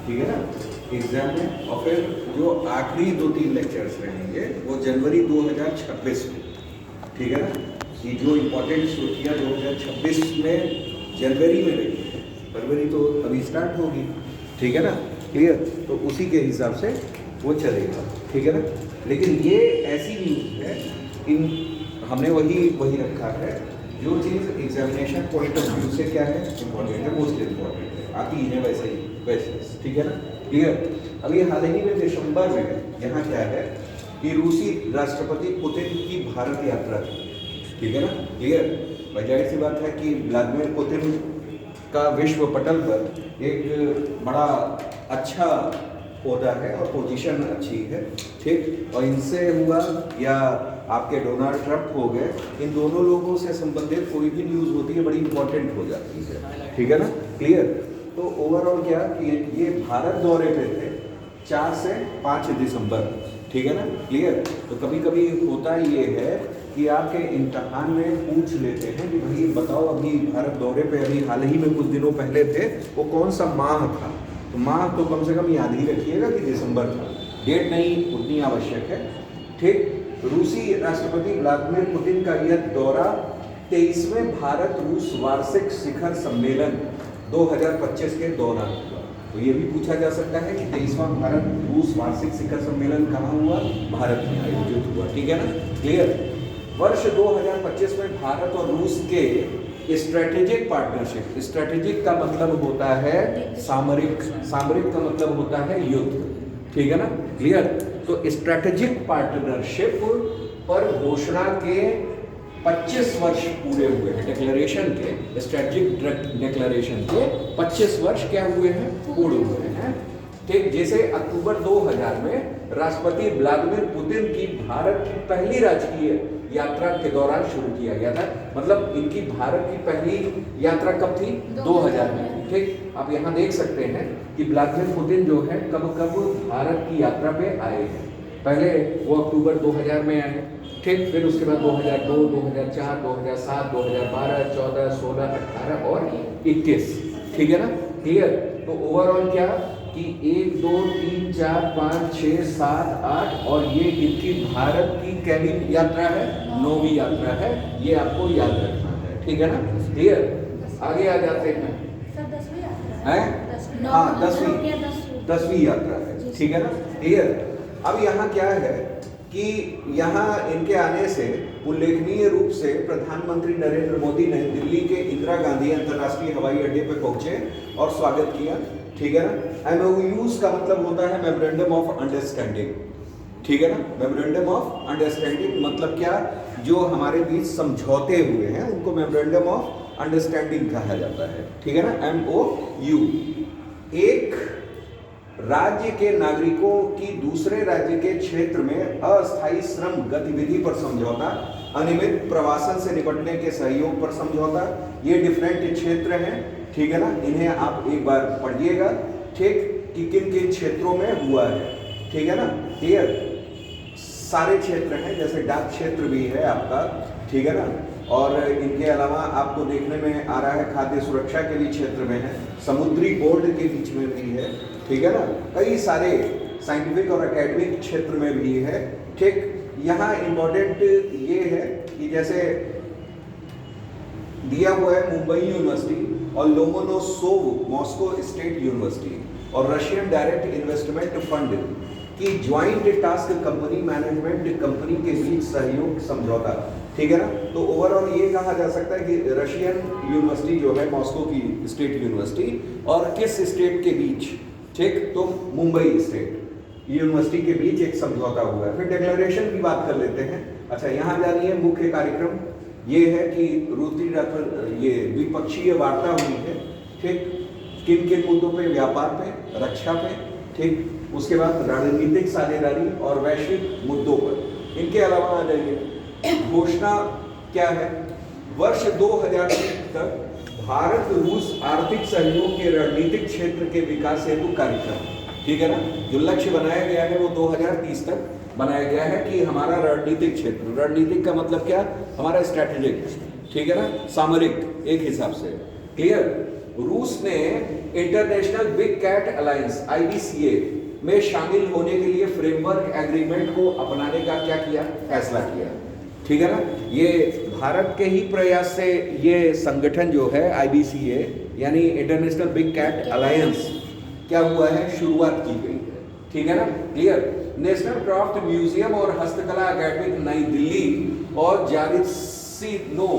ठीक है ना एग्जाम में। और फिर जो आखिरी 2-3 लेक्चर्स रहेंगे वो जनवरी 2026 में, ठीक है ना। ये जो इम्पोर्टेंट सूचियाँ 2026 में जनवरी में रहेगी, फरवरी तो अभी स्टार्ट होगी, ठीक है ना, क्लियर। तो उसी के हिसाब से वो चलेगा, ठीक है ना। लेकिन ये ऐसी न्यूज़ है, इन हमने वही रखा है जो चीज़ एग्जामिनेशन पॉइंट ऑफ व्यू से क्या है इम्पोर्टेंट है, मोस्ट इम्पोर्टेंट है, आती है वैसे ही वैसे, ठीक है ना, क्लियर। अभी हाल ही में दिसंबर में यहाँ क्या है कि रूसी राष्ट्रपति पुतिन की भारत यात्रा थी, ठीक है ना, क्लियर। जाहिर सी बात है कि व्लादिमीर पुतिन का विश्व पटल पर एक बड़ा अच्छा ओहदा है और पोजीशन अच्छी है, ठीक। और इनसे हुआ या आपके डोनाल्ड ट्रंप हो गए, इन दोनों लोगों से संबंधित कोई भी न्यूज़ होती है बड़ी इंपॉर्टेंट हो जाती है, ठीक है ना, क्लियर। तो ओवरऑल क्या कि ये भारत दौरे पे थे 4 से 5 दिसंबर, ठीक है ना, क्लियर। तो कभी कभी होता ये है कि आपके इम्तहान में पूछ लेते हैं कि भाई बताओ अभी भारत दौरे पे अभी हाल ही में कुछ दिनों पहले थे, वो कौन सा माह था। तो माह तो कम से कम याद ही रखिएगा कि दिसंबर था, डेट नहीं उतनी आवश्यक है, ठीक। रूसी राष्ट्रपति व्लादिमीर पुतिन का यह दौरा 23वें भारत रूस वार्षिक शिखर सम्मेलन 2025 के दौरान हुआ। तो ये भी पूछा जा सकता है कि 23वां भारत रूस वार्षिक शिखर सम्मेलन कहाँ हुआ, भारत में आयोजित हुआ, ठीक है ना, क्लियर। वर्ष 2025 में भारत और रूस के स्ट्रेटेजिक पार्टनरशिप, स्ट्रेटेजिक का मतलब होता है सामरिक, सामरिक का मतलब होता है युद्ध, ठीक है ना, क्लियर। तो स्ट्रेटेजिक पार्टनरशिप पर घोषणा के 25 वर्ष पूरे हुए हैं, डिक्लेरेशन के, स्ट्रेटेजिक डिक्लेरेशन के 25 वर्ष क्या हुए हैं, पूरे हुए हैं, ठीक। जैसे अक्टूबर 2000 में राष्ट्रपति व्लादिमीर पुतिन की भारत की पहली राजकीय यात्रा के दौरान शुरू किया गया था, मतलब इनकी भारत की पहली यात्रा कब थी, 2000 में थी, ठीक। आप यहाँ देख सकते हैं कि व्लादिमीर पुतिन जो है कब कब भारत की यात्रा पे आए हैं। पहले वो अक्टूबर 2000 में आए, ठीक। फिर उसके बाद 2002, 2004, 2007, 2012, 14, 16, 18 और 21, ठीक है ना, क्लियर। तो ओवरऑल क्या कि 1, 2, 3, 4, 5, 6, 7, 8 और ये इनकी भारत की कैबिन यात्रा है, 9वीं यात्रा है, ये आपको याद रखना है, ठीक है ना, क्लियर। आगे आ जाते हैं, हैं, हाँ 10वीं यात्रा है, ठीक है ना, क्लियर। अब यहाँ क्या है कि यहाँ इनके आने से उल्लेखनीय रूप से प्रधानमंत्री नरेंद्र मोदी ने दिल्ली के इंदिरा गांधी अंतर्राष्ट्रीय हवाई अड्डे पर पहुंचे और स्वागत किया, ठीक है ना। एमओयूज का मतलब होता है मेमोरेंडम ऑफ अंडरस्टैंडिंग, ठीक है ना। मेमोरेंडम ऑफ अंडरस्टैंडिंग मतलब क्या, जो हमारे बीच समझौते हुए हैं उनको मेमोरेंडम ऑफ अंडरस्टैंडिंग कहा जाता है, ठीक है ना, MOU। एक राज्य के नागरिकों की दूसरे राज्य के क्षेत्र में अस्थायी श्रम गतिविधि पर समझौता, अनियमित प्रवासन से निपटने के सहयोग पर समझौता, ये डिफरेंट क्षेत्र हैं, ठीक है ना। इन्हें आप एक बार पढ़िएगा, ठीक, कि किन किन क्षेत्रों में हुआ है, ठीक है ना, क्लियर। सारे क्षेत्र हैं, जैसे डाक क्षेत्र भी है आपका, ठीक है ना, और इनके अलावा आपको देखने में आ रहा है खाद्य सुरक्षा के भी क्षेत्र में है, समुद्री बोर्ड के बीच में भी है, ठीक है ना, कई सारे साइंटिफिक और एकेडमिक क्षेत्र में भी है, ठीक। यहाँ इम्पोर्टेंट ये है कि जैसे दिया हुआ है मुंबई यूनिवर्सिटी और लोमोनोसोव मॉस्को स्टेट यूनिवर्सिटी और रशियन डायरेक्ट इन्वेस्टमेंट फंड की joint task company management company के बीच सहयोग समझौता, ठीक है ना। तो ओवरऑल ये कहा जा सकता है कि रशियन यूनिवर्सिटी जो है मॉस्को की स्टेट यूनिवर्सिटी और किस स्टेट के बीच, ठीक, तो मुंबई स्टेट यूनिवर्सिटी के बीच एक समझौता हुआ है। फिर डिक्लेरेशन की बात कर लेते हैं। अच्छा, यहाँ जानिए मुख्य कार्यक्रम ये है कि ये द्विपक्षीय वार्ता हुई है, ठीक, किन किन मुद्दों पे, व्यापार पे, रक्षा पे, ठीक, उसके बाद रणनीतिक साझेदारी और वैश्विक मुद्दों पर। इनके अलावा आ जाइए, घोषणा क्या है, वर्ष 2030 तक भारत रूस आर्थिक सहयोग के रणनीतिक क्षेत्र के विकास हेतु कार्यक्रम, ठीक है ना। जो लक्ष्य बनाया गया है वो 2030 तक बनाया गया है कि हमारा रणनीतिक क्षेत्र, रणनीतिक का मतलब क्या, हमारा स्ट्रैटेजिक, ठीक है ना, सामरिक एक हिसाब से, क्लियर। रूस ने international big cat alliance IBCA में शामिल होने के लिए फ्रेमवर्क एग्रीमेंट को अपनाने का क्या किया, फैसला किया। ठीक है ना, ये भारत के ही प्रयास से ये संगठन जो है IBCA यानी इंटरनेशनल बिग कैट अलायंस क्या हुआ है, शुरुआत की गई है। ठीक है ना, क्लियर। नेशनल क्राफ्ट म्यूजियम और हस्तकला अकेडमी नई दिल्ली और जारिसिनो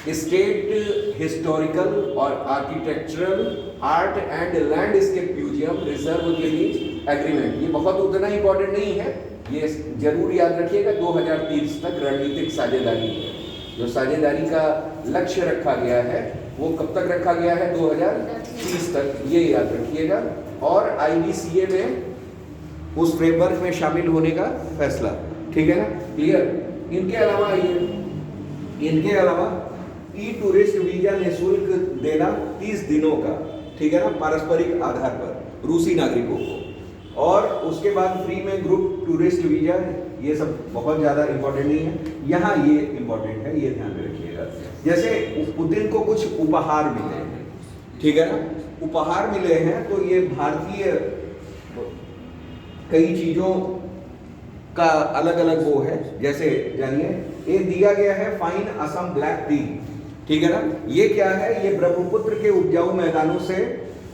स्टेट हिस्टोरिकल और architectural art and landscape museum reserve के बीच एग्रीमेंट, ये बहुत उतना इंपॉर्टेंट नहीं है, ये जरूर याद रखिएगा 2030 तक रणनीतिक साझेदारी है। जो साझेदारी का लक्ष्य रखा गया है वो कब तक रखा गया है, 2030 तक, ये याद रखिएगा। और IBCA में उस फ्रेमवर्क में शामिल होने का फैसला। ठीक है ना, क्लियर। इनके अलावा टूरिस्ट वीजा निःशुल्क देना 30 दिनों का, ठीक है ना, पारस्परिक आधार पर रूसी नागरिकों को। और उसके बाद फ्री में ग्रुप टूरिस्ट वीजा, ये सब बहुत ज़्यादा इंपॉर्टेंट नहीं है, यहाँ ये इंपॉर्टेंट है, ये ध्यान में रखिएगा। जैसे पुतिन को कुछ उपहार मिले हैं, ठीक है ना, उपहार मिले हैं तो ये भारतीय कई चीज़ों का अलग अलग वो है। जैसे जानिए, एक दिया गया है फाइन असम ब्लैक टी, ठीक है ना, ये क्या है, ये ब्रह्मपुत्र के उपजाऊ मैदानों से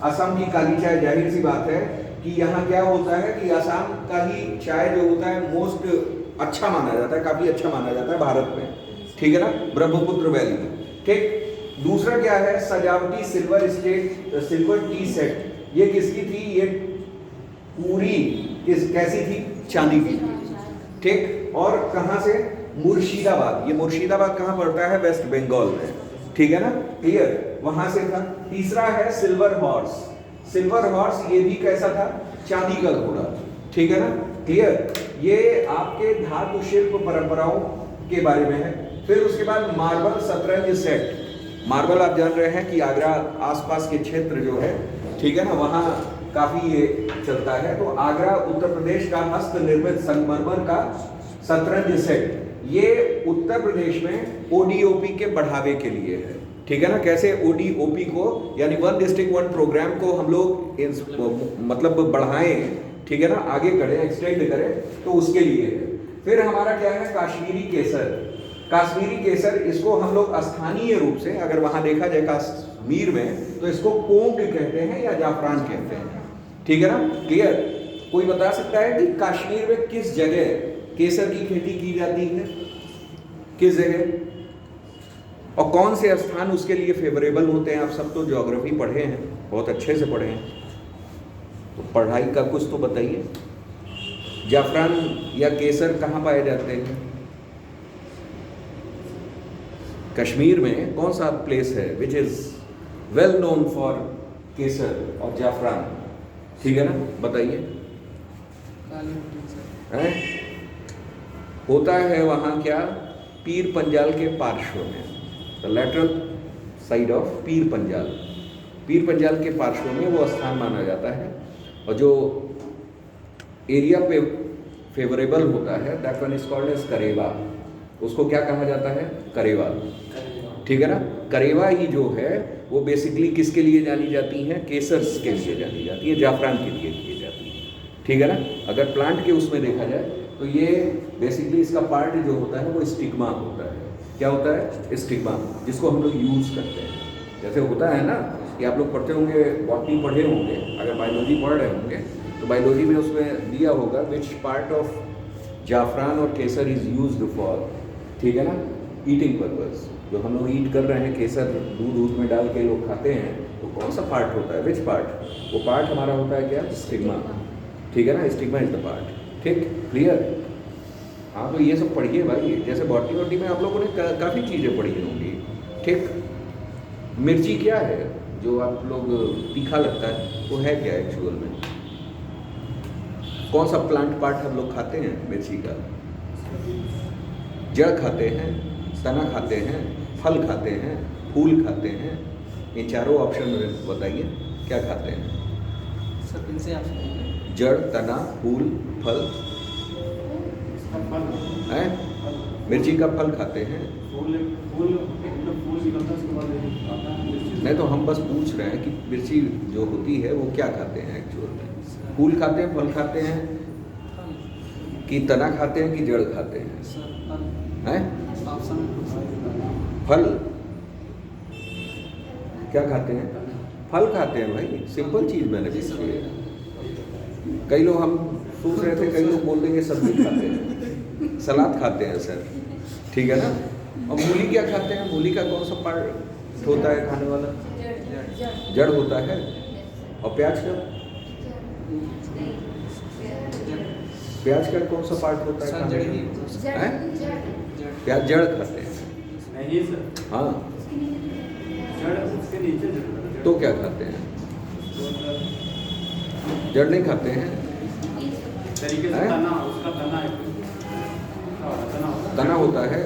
असम की काली चाय, जाहिर सी बात है कि यहाँ क्या होता है कि असम का ही चाय जो होता है मोस्ट अच्छा माना जाता है, काफी अच्छा माना जाता है भारत में, ठीक है ना, ब्रह्मपुत्र वैली में। ठीक, दूसरा क्या है, सजावटी सिल्वर टी सेट, ये किसकी थी, ये पूरी कैसी थी, चांदी की थी। ठीक, और कहाँ से, मुर्शिदाबाद, ये मुर्शिदाबाद कहाँ पड़ता है, वेस्ट बंगाल में, ठीक है ना, क्लियर, वहां से था। तीसरा है सिल्वर हॉर्स, सिल्वर हॉर्स ये भी कैसा था, चांदी का घोड़ा, ठीक है ना, क्लियर। ये आपके धातु शिल्प परंपराओं के बारे में है। फिर उसके बाद मार्बल शतरंज सेट, मार्बल आप जान रहे हैं कि आगरा आसपास के क्षेत्र जो है, ठीक है ना, वहाँ काफी ये चलता है। तो आगरा उत्तर प्रदेश का हस्त निर्मित संगमरमर का शतरंज सेट, ये उत्तर प्रदेश में ODOP के बढ़ावे के लिए है, ठीक है ना। कैसे ODOP को यानी वन डिस्ट्रिक्ट वन प्रोग्राम को हम लोग मतलब बढ़ाएं, ठीक है ना, आगे करें, एक्सटेंड करें, तो उसके लिए है। फिर हमारा क्या है, काश्मीरी केसर, काश्मीरी केसर, इसको हम लोग स्थानीय रूप से अगर वहां देखा जाए कश्मीर में तो इसको कोंग कहते हैं या जाफरान कहते हैं, ठीक है ना, क्लियर। कोई बता सकता है कि कश्मीर में किस जगह केसर की खेती की जाती है, किस जगह, और कौन से स्थान उसके लिए फेवरेबल होते हैं। आप सब तो ज्योग्राफी पढ़े हैं, बहुत अच्छे से पढ़े हैं, तो पढ़ाई का कुछ तो बताइए। जाफरान या केसर कहाँ पाए जाते हैं, कश्मीर में कौन सा प्लेस है which is well known for केसर और जाफरान, ठीक है ना, बताइए। होता है वहाँ क्या, पीर पंजाल के पार्श्व में, the lateral side of Pir Panjal, Pir Panjal के पार्श्व में वो स्थान माना जाता है। और जो एरिया पे फेवरेबल होता है that one is called as karewa, उसको क्या कहा जाता है, करेवा, ठीक है ना। करेवा ही जो है वो बेसिकली किसके लिए जानी जाती हैं, केसर्स के लिए जानी जाती है, जाफरान के लिए की जाती है, ठीक है ना। अगर प्लांट के उसमें देखा जाए तो ये बेसिकली इसका पार्ट जो होता है वो स्टिग्मा होता है। क्या होता है, स्टिग्मा, जिसको हम लोग यूज़ करते हैं। जैसे होता है ना कि आप लोग पढ़ते होंगे, बॉटनी पढ़े होंगे, अगर बायोलॉजी पढ़ रहे होंगे तो बायोलॉजी में उसमें दिया होगा विच पार्ट ऑफ जाफरान और केसर इज़ यूज्ड फॉर, ठीक है ना, ईटिंग पर्पज़। जो हम लोग ईट कर रहे हैं, केसर दूध में डाल के लोग खाते हैं, तो कौन सा पार्ट होता है, विच पार्ट, वो पार्ट हमारा होता है क्या, स्टिग्मा, ठीक है ना, स्टिग्मा इज द पार्ट, ठीक, क्लियर। हाँ, तो ये सब पढ़िए भाई, जैसे बॉटनी वॉटनी में आप लोगों ने काफ़ी चीज़ें पढ़ी होंगी, ठीक। मिर्ची क्या है, जो आप लोग तीखा लगता है, वो है क्या एक्चुअल में, कौन सा प्लांट पार्ट हम लोग खाते हैं मिर्ची का, जड़ खाते हैं, तना खाते हैं, फल खाते हैं, फूल खाते हैं, ये चारों ऑप्शन में बताइए क्या खाते हैं। सब इनसे आप जड़, तना, फूल, फल है, मिर्ची का फल खाते हैं, फूल निकलता है उसके बाद नहीं तो हम बस पूछ रहे हैं कि मिर्ची जो होती है वो क्या खाते हैं एक्चुअल में? फूल खाते हैं, फल खाते हैं, फल कि तना खाते हैं कि जड़ खाते हैं? सर फल हैं? ऑप्शन फल क्या खाते हैं? फल खाते हैं भाई, सिंपल चीज़ मैंने जी पूछी है। सर कई लोग हम सोच रहे थे, कई लोग बोल देंगे सब्जी खाते हैं, सलाद खाते हैं सर, ठीक है ना? और मूली क्या खाते हैं? मूली का कौन सा पार्ट होता है खाने वाला? जड़ होता है। और प्याज का? प्याज का कौन सा पार्ट होता है सर खाने जड़ी में? हैं? जड़ प्याज जड़ खाते हैं। नहीं सर, हाँ, जड़ उसके नीचे जड़ तो क्या खाते हैं? जड़ नहीं खाते हैं। तरीके से हैं? तना, उसका तना है, तना होता है। तना होता है।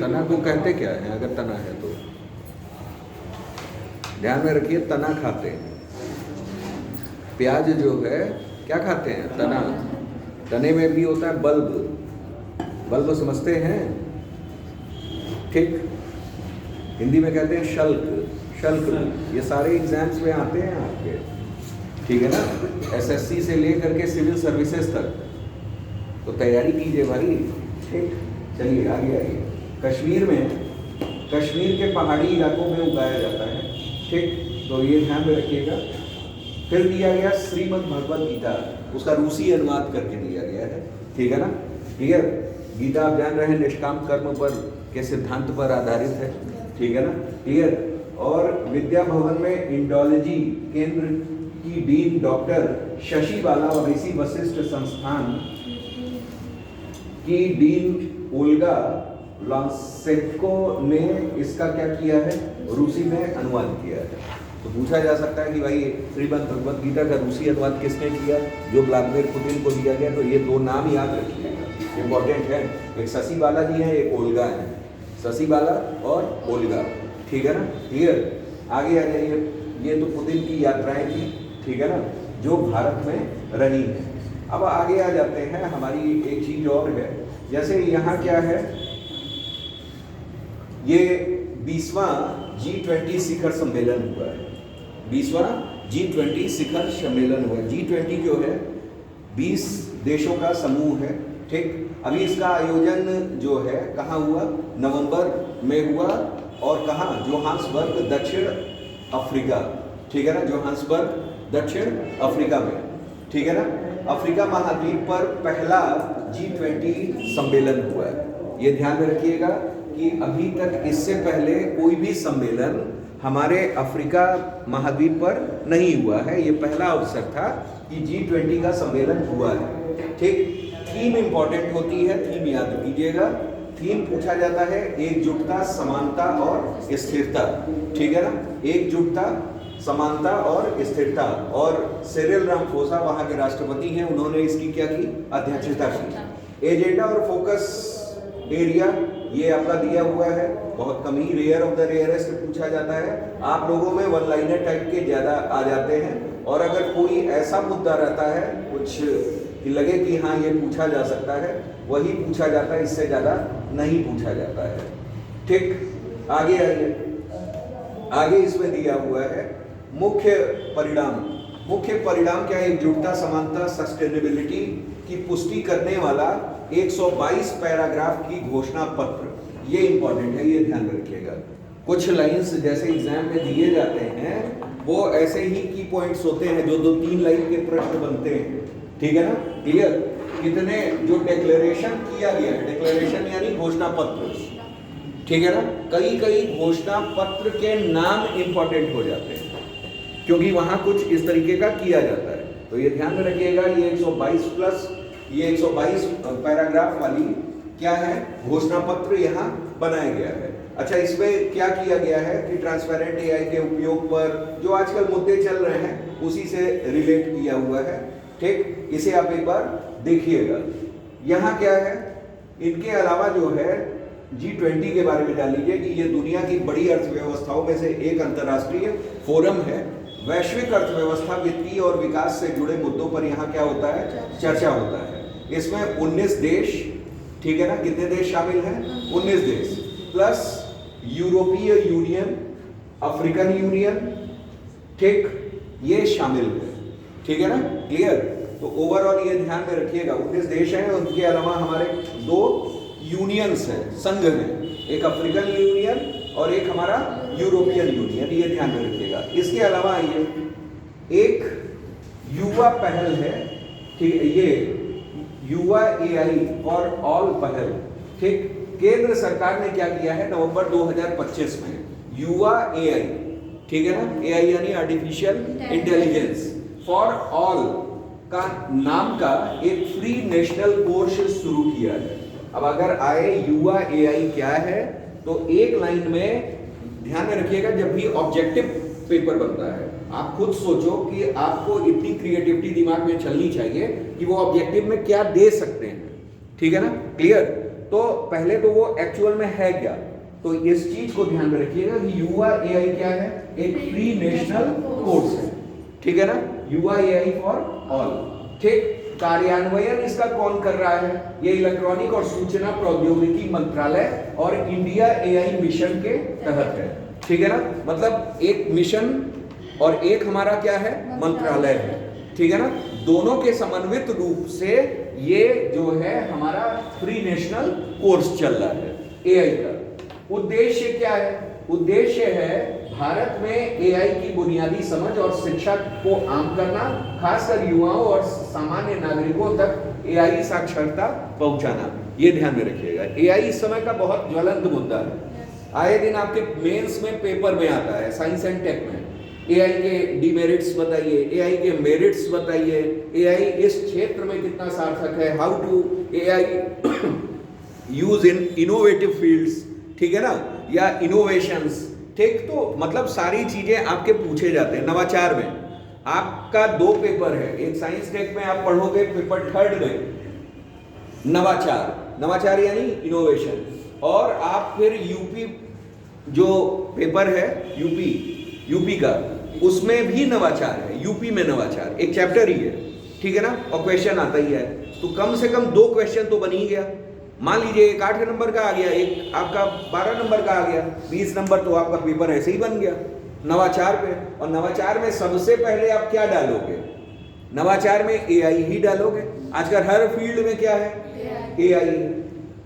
तना को कहते क्या है अगर तना है तो? ध्यान में रखिए, तना खाते हैं। प्याज जो है क्या खाते हैं? तना। तने में भी होता है बल्ब। बल्ब समझते हैं? ठीक, हिंदी में कहते हैं शल्क। शल्क, ये सारे एग्जाम्स में आते हैं आपके, ठीक है ना? एसएससी से लेकर के सिविल सर्विसेज तक, तो तैयारी कीजिए भाई। ठीक, चलिए आगे आइए। कश्मीर के पहाड़ी इलाकों में उगाया जाता है, ठीक, तो ये ध्यान में रखिएगा। फिर दिया गया श्रीमद् भगवद गीता, उसका रूसी अनुवाद करके दिया गया है, ठीक है ना? क्लियर? गीता आप जान रहे हैं निष्काम कर्म पर के सिद्धांत पर आधारित है, ठीक है ना? क्लियर? और विद्या भवन में इंडोलॉजी केंद्र की डीन डॉक्टर शशि बाला और ऋषि वशिष्ठ संस्थान की डीन ओल्गा लॉन्सेको ने इसका क्या किया है? रूसी में अनुवाद किया है। तो पूछा जा सकता है कि भाई श्रीमद् भगवद गीता का रूसी अनुवाद किसने किया? जो व्लादिमीर पुतिन को दिया गया। तो ये दो नाम याद रखिएगा, इंपॉर्टेंट है। एक शशि बाला जी हैं, एक ओल्गा है। शशि बाला और ओल्गा, ठीक है ना? क्लियर? आगे आ जाइए। ये तो पुतिन की यात्राएं थी, ठीक है ना, जो भारत में रही है। अब आगे आ जाते हैं। हमारी एक चीज और है, जैसे यहाँ क्या है, ये 20वां G20 शिखर सम्मेलन हुआ है। 20वां G20 शिखर सम्मेलन हुआ है। G20 जो है 20 देशों का समूह है, ठीक। अभी इसका आयोजन जो है कहाँ हुआ? नवंबर में हुआ। और कहाँ? जोहान्सबर्ग, दक्षिण अफ्रीका, ठीक है ना? जोहान्सबर्ग दक्षिण अफ्रीका में, ठीक है ना? अफ्रीका महाद्वीप पर पहला G20 सम्मेलन हुआ है। ये ध्यान में रखिएगा कि अभी तक इससे पहले कोई भी सम्मेलन हमारे अफ्रीका महाद्वीप पर नहीं हुआ है। ये पहला अवसर था कि G20 का सम्मेलन हुआ है, ठीक। थीम इंपॉर्टेंट होती है, थीम याद कीजिएगा। थीम पूछा जाता है एकजुटता, समानता और स्थिरता, ठीक है ना? एकजुटता, समानता और स्थिरता। और सिरिल रामाफोसा वहां के राष्ट्रपति हैं, उन्होंने इसकी क्या की? अध्यक्षता की। एजेंडा और फोकस एरिया ये आपका दिया हुआ है, बहुत कम ही, रेयर ऑफ द रेयरेस्ट पूछा जाता है। आप लोगों में वन लाइनर टाइप के ज्यादा आ जाते हैं। और अगर कोई ऐसा मुद्दा रहता है कुछ कि लगे कि हाँ ये पूछा जा सकता है, वही पूछा जाता है, इससे ज्यादा नहीं पूछा जाता है, ठीक। आगे आइए। आगे इसमें दिया हुआ है मुख्य परिणाम। मुख्य परिणाम क्या है? एकजुटता, समानता, सस्टेनेबिलिटी की पुष्टि करने वाला 122 पैराग्राफ की घोषणा पत्र। ये इंपॉर्टेंट है, ये ध्यान रखिएगा। कुछ लाइंस जैसे एग्जाम में दिए जाते हैं वो ऐसे ही की पॉइंट्स होते हैं जो 2-3 लाइन के प्रश्न बनते हैं, ठीक है ना? क्लियर? कितने जो डिक्लेरेशन किया गया है, डिक्लेरेशन यानी घोषणा पत्र, ठीक है ना? कई घोषणा पत्र के नाम इंपॉर्टेंट हो जाते हैं क्योंकि वहां कुछ इस तरीके का किया जाता है। तो ये ध्यान में रखिएगा। ये 122 प्लस ये 122 पैराग्राफ वाली क्या है? घोषणा पत्र यहाँ बनाया गया है। अच्छा, इसमें क्या किया गया है कि ट्रांसपेरेंट एआई के उपयोग पर जो आजकल मुद्दे चल रहे हैं उसी से रिलेट किया हुआ है, ठीक। इसे आप एक बार देखिएगा। यहाँ क्या है? इनके अलावा जो है G20 के बारे में जान लीजिए कि ये दुनिया की बड़ी अर्थव्यवस्थाओं में से एक अंतर्राष्ट्रीय फोरम है। वैश्विक अर्थव्यवस्था, वित्तीय और विकास से जुड़े मुद्दों पर यहाँ क्या होता है? चर्चा होता है। इसमें 19 देश, ठीक है ना? कितने देश शामिल हैं? 19 देश प्लस यूरोपीय यूनियन, अफ्रीकन यूनियन, ठीक, ये शामिल है, ठीक है ना, क्लियर। तो ओवरऑल ये ध्यान में रखिएगा 19 देश हैं, उनके अलावा हमारे 2 यूनियंस हैं, संघ हैं, एक अफ्रीकन यूनियन और एक हमारा यूरोपियन यूनियन, ये ध्यान में रखिएगा। इसके अलावा आइए, एक युवा पहल है, ठीक है, ये युवा एआई फॉर ऑल पहल, ठीक, केंद्र सरकार ने क्या किया है नवंबर 2025 में, युवा एआई, ठीक है ना, एआई यानी आर्टिफिशियल इंटेलिजेंस फॉर ऑल का नाम का एक फ्री नेशनल कोर्स शुरू किया है। अब अगर आए युवा एआई क्या है, तो एक लाइन में ध्यान में रखिएगा, जब भी ऑब्जेक्टिव पेपर बनता है आप खुद सोचो कि आपको इतनी क्रिएटिविटी दिमाग में चलनी चाहिए कि वो ऑब्जेक्टिव में क्या दे सकते हैं, ठीक है ना, क्लियर। तो पहले तो वो एक्चुअल में है क्या, तो इस चीज को ध्यान में रखिएगा कि युवा एआई क्या है, एक फ्री नेशनल कोर्स है, ठीक है ना, युवा एआई फॉर ऑल, ठीक। कार्यान्वयन इसका कौन कर रहा है, ये इलेक्ट्रॉनिक और सूचना प्रौद्योगिकी मंत्रालय और इंडिया एआई मिशन के तहत है, ठीक है ना, मतलब एक मिशन और एक हमारा क्या है, मंत्रालय है, ठीक है ना, दोनों के समन्वित रूप से ये जो है हमारा फ्री नेशनल कोर्स चल रहा है एआई का। उद्देश्य क्या है, उद्देश्य है भारत में एआई की बुनियादी समझ और शिक्षा को आम करना, खासकर युवाओं और सामान्य नागरिकों तक एआई साक्षरता पहुंचाना, ये ध्यान में रखिएगा। एआई इस समय का बहुत ज्वलंत मुद्दा है, आए दिन आपके मेंस में पेपर में आता है, साइंस एंड टेक में, एआई के डिमेरिट्स बताइए, एआई के मेरिट्स बताइए, एआई इस क्षेत्र में कितना सार्थक है, how to AI use in innovative fields, ठीक है ना, या इनोवेशंस, ठीक। तो मतलब सारी चीजें आपके पूछे जाते हैं। नवाचार में आपका 2 पेपर है, एक साइंस टेक में आप पढ़ोगे पेपर 3rd में नवाचार, नवाचार यानी इनोवेशन, और आप फिर यूपी जो पेपर है यूपी का, उसमें भी नवाचार है, यूपी में नवाचार एक चैप्टर ही है, ठीक है ना, और क्वेश्चन आता ही है, तो कम से कम 2 क्वेश्चन तो बन ही गया। मान लीजिए एक 8 नंबर का आ गया, एक आपका 12 नंबर का आ गया, 20 नंबर तो आपका पेपर ऐसे ही बन गया नवाचार पे। और नवाचार में सबसे पहले आप क्या डालोगे, नवाचार में एआई ही डालोगे। आजकल हर फील्ड में क्या है, एआई,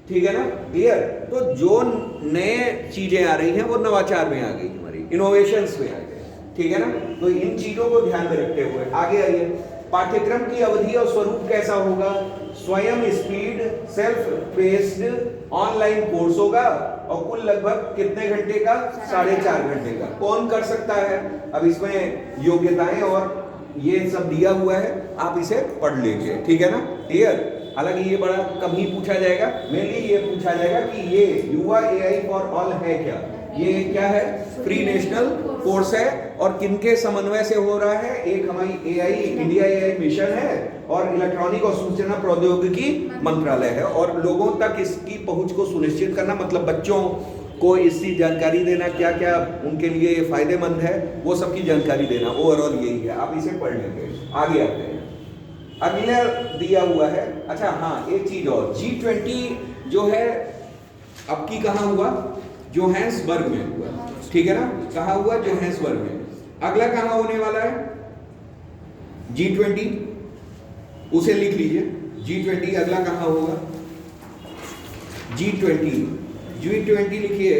ठीक है ना, क्लियर। तो जो नए चीजें आ रही हैं वो नवाचार में आ गई, हमारी इनोवेशंस में आ गई, ठीक है ना। तो इन चीजों को ध्यान में रखते हुए आगे आइए, पाठ्यक्रम की अवधि और स्वरूप कैसा होगा, स्वयं speed self based online course होगा, और कुल लगभग कितने घंटे का, 4.5 घंटे का। कौन कर सकता है, अब इसमें योग्यताएं और ये सब दिया हुआ है, आप इसे पढ़ लेंगे, ठीक है ना, क्लियर। हालांकि ये बड़ा कम ही पूछा जाएगा, मेनली ये पूछा जाएगा कि ये युवा एआई फॉर ऑल है क्या, ये क्या है, फ्री नेशनल कोर्स है, और किनके समन्वय से हो रहा है, एक हमारी एआई इंडिया एआई मिशन है, और इलेक्ट्रॉनिक और सूचना प्रौद्योगिकी मंत्रालय है, और लोगों तक इसकी पहुंच को सुनिश्चित करना, मतलब बच्चों को इसकी जानकारी देना, क्या क्या उनके लिए फायदेमंद है, वो सब की जानकारी देना, ओवरऑल यही है। आप इसे पढ़ लेंगे। आगे आते हैं, अगला दिया हुआ है, अच्छा हाँ एक चीज और, G20 जो है अब की कहाँ हुआ, जोहान्सबर्ग में हुआ, ठीक है ना, कहाँ हुआ, जोहान्सबर्ग में। अगला कहाँ होने वाला है, G20, उसे लिख लीजिए, G20 अगला कहाँ होगा, G20 लिखिए,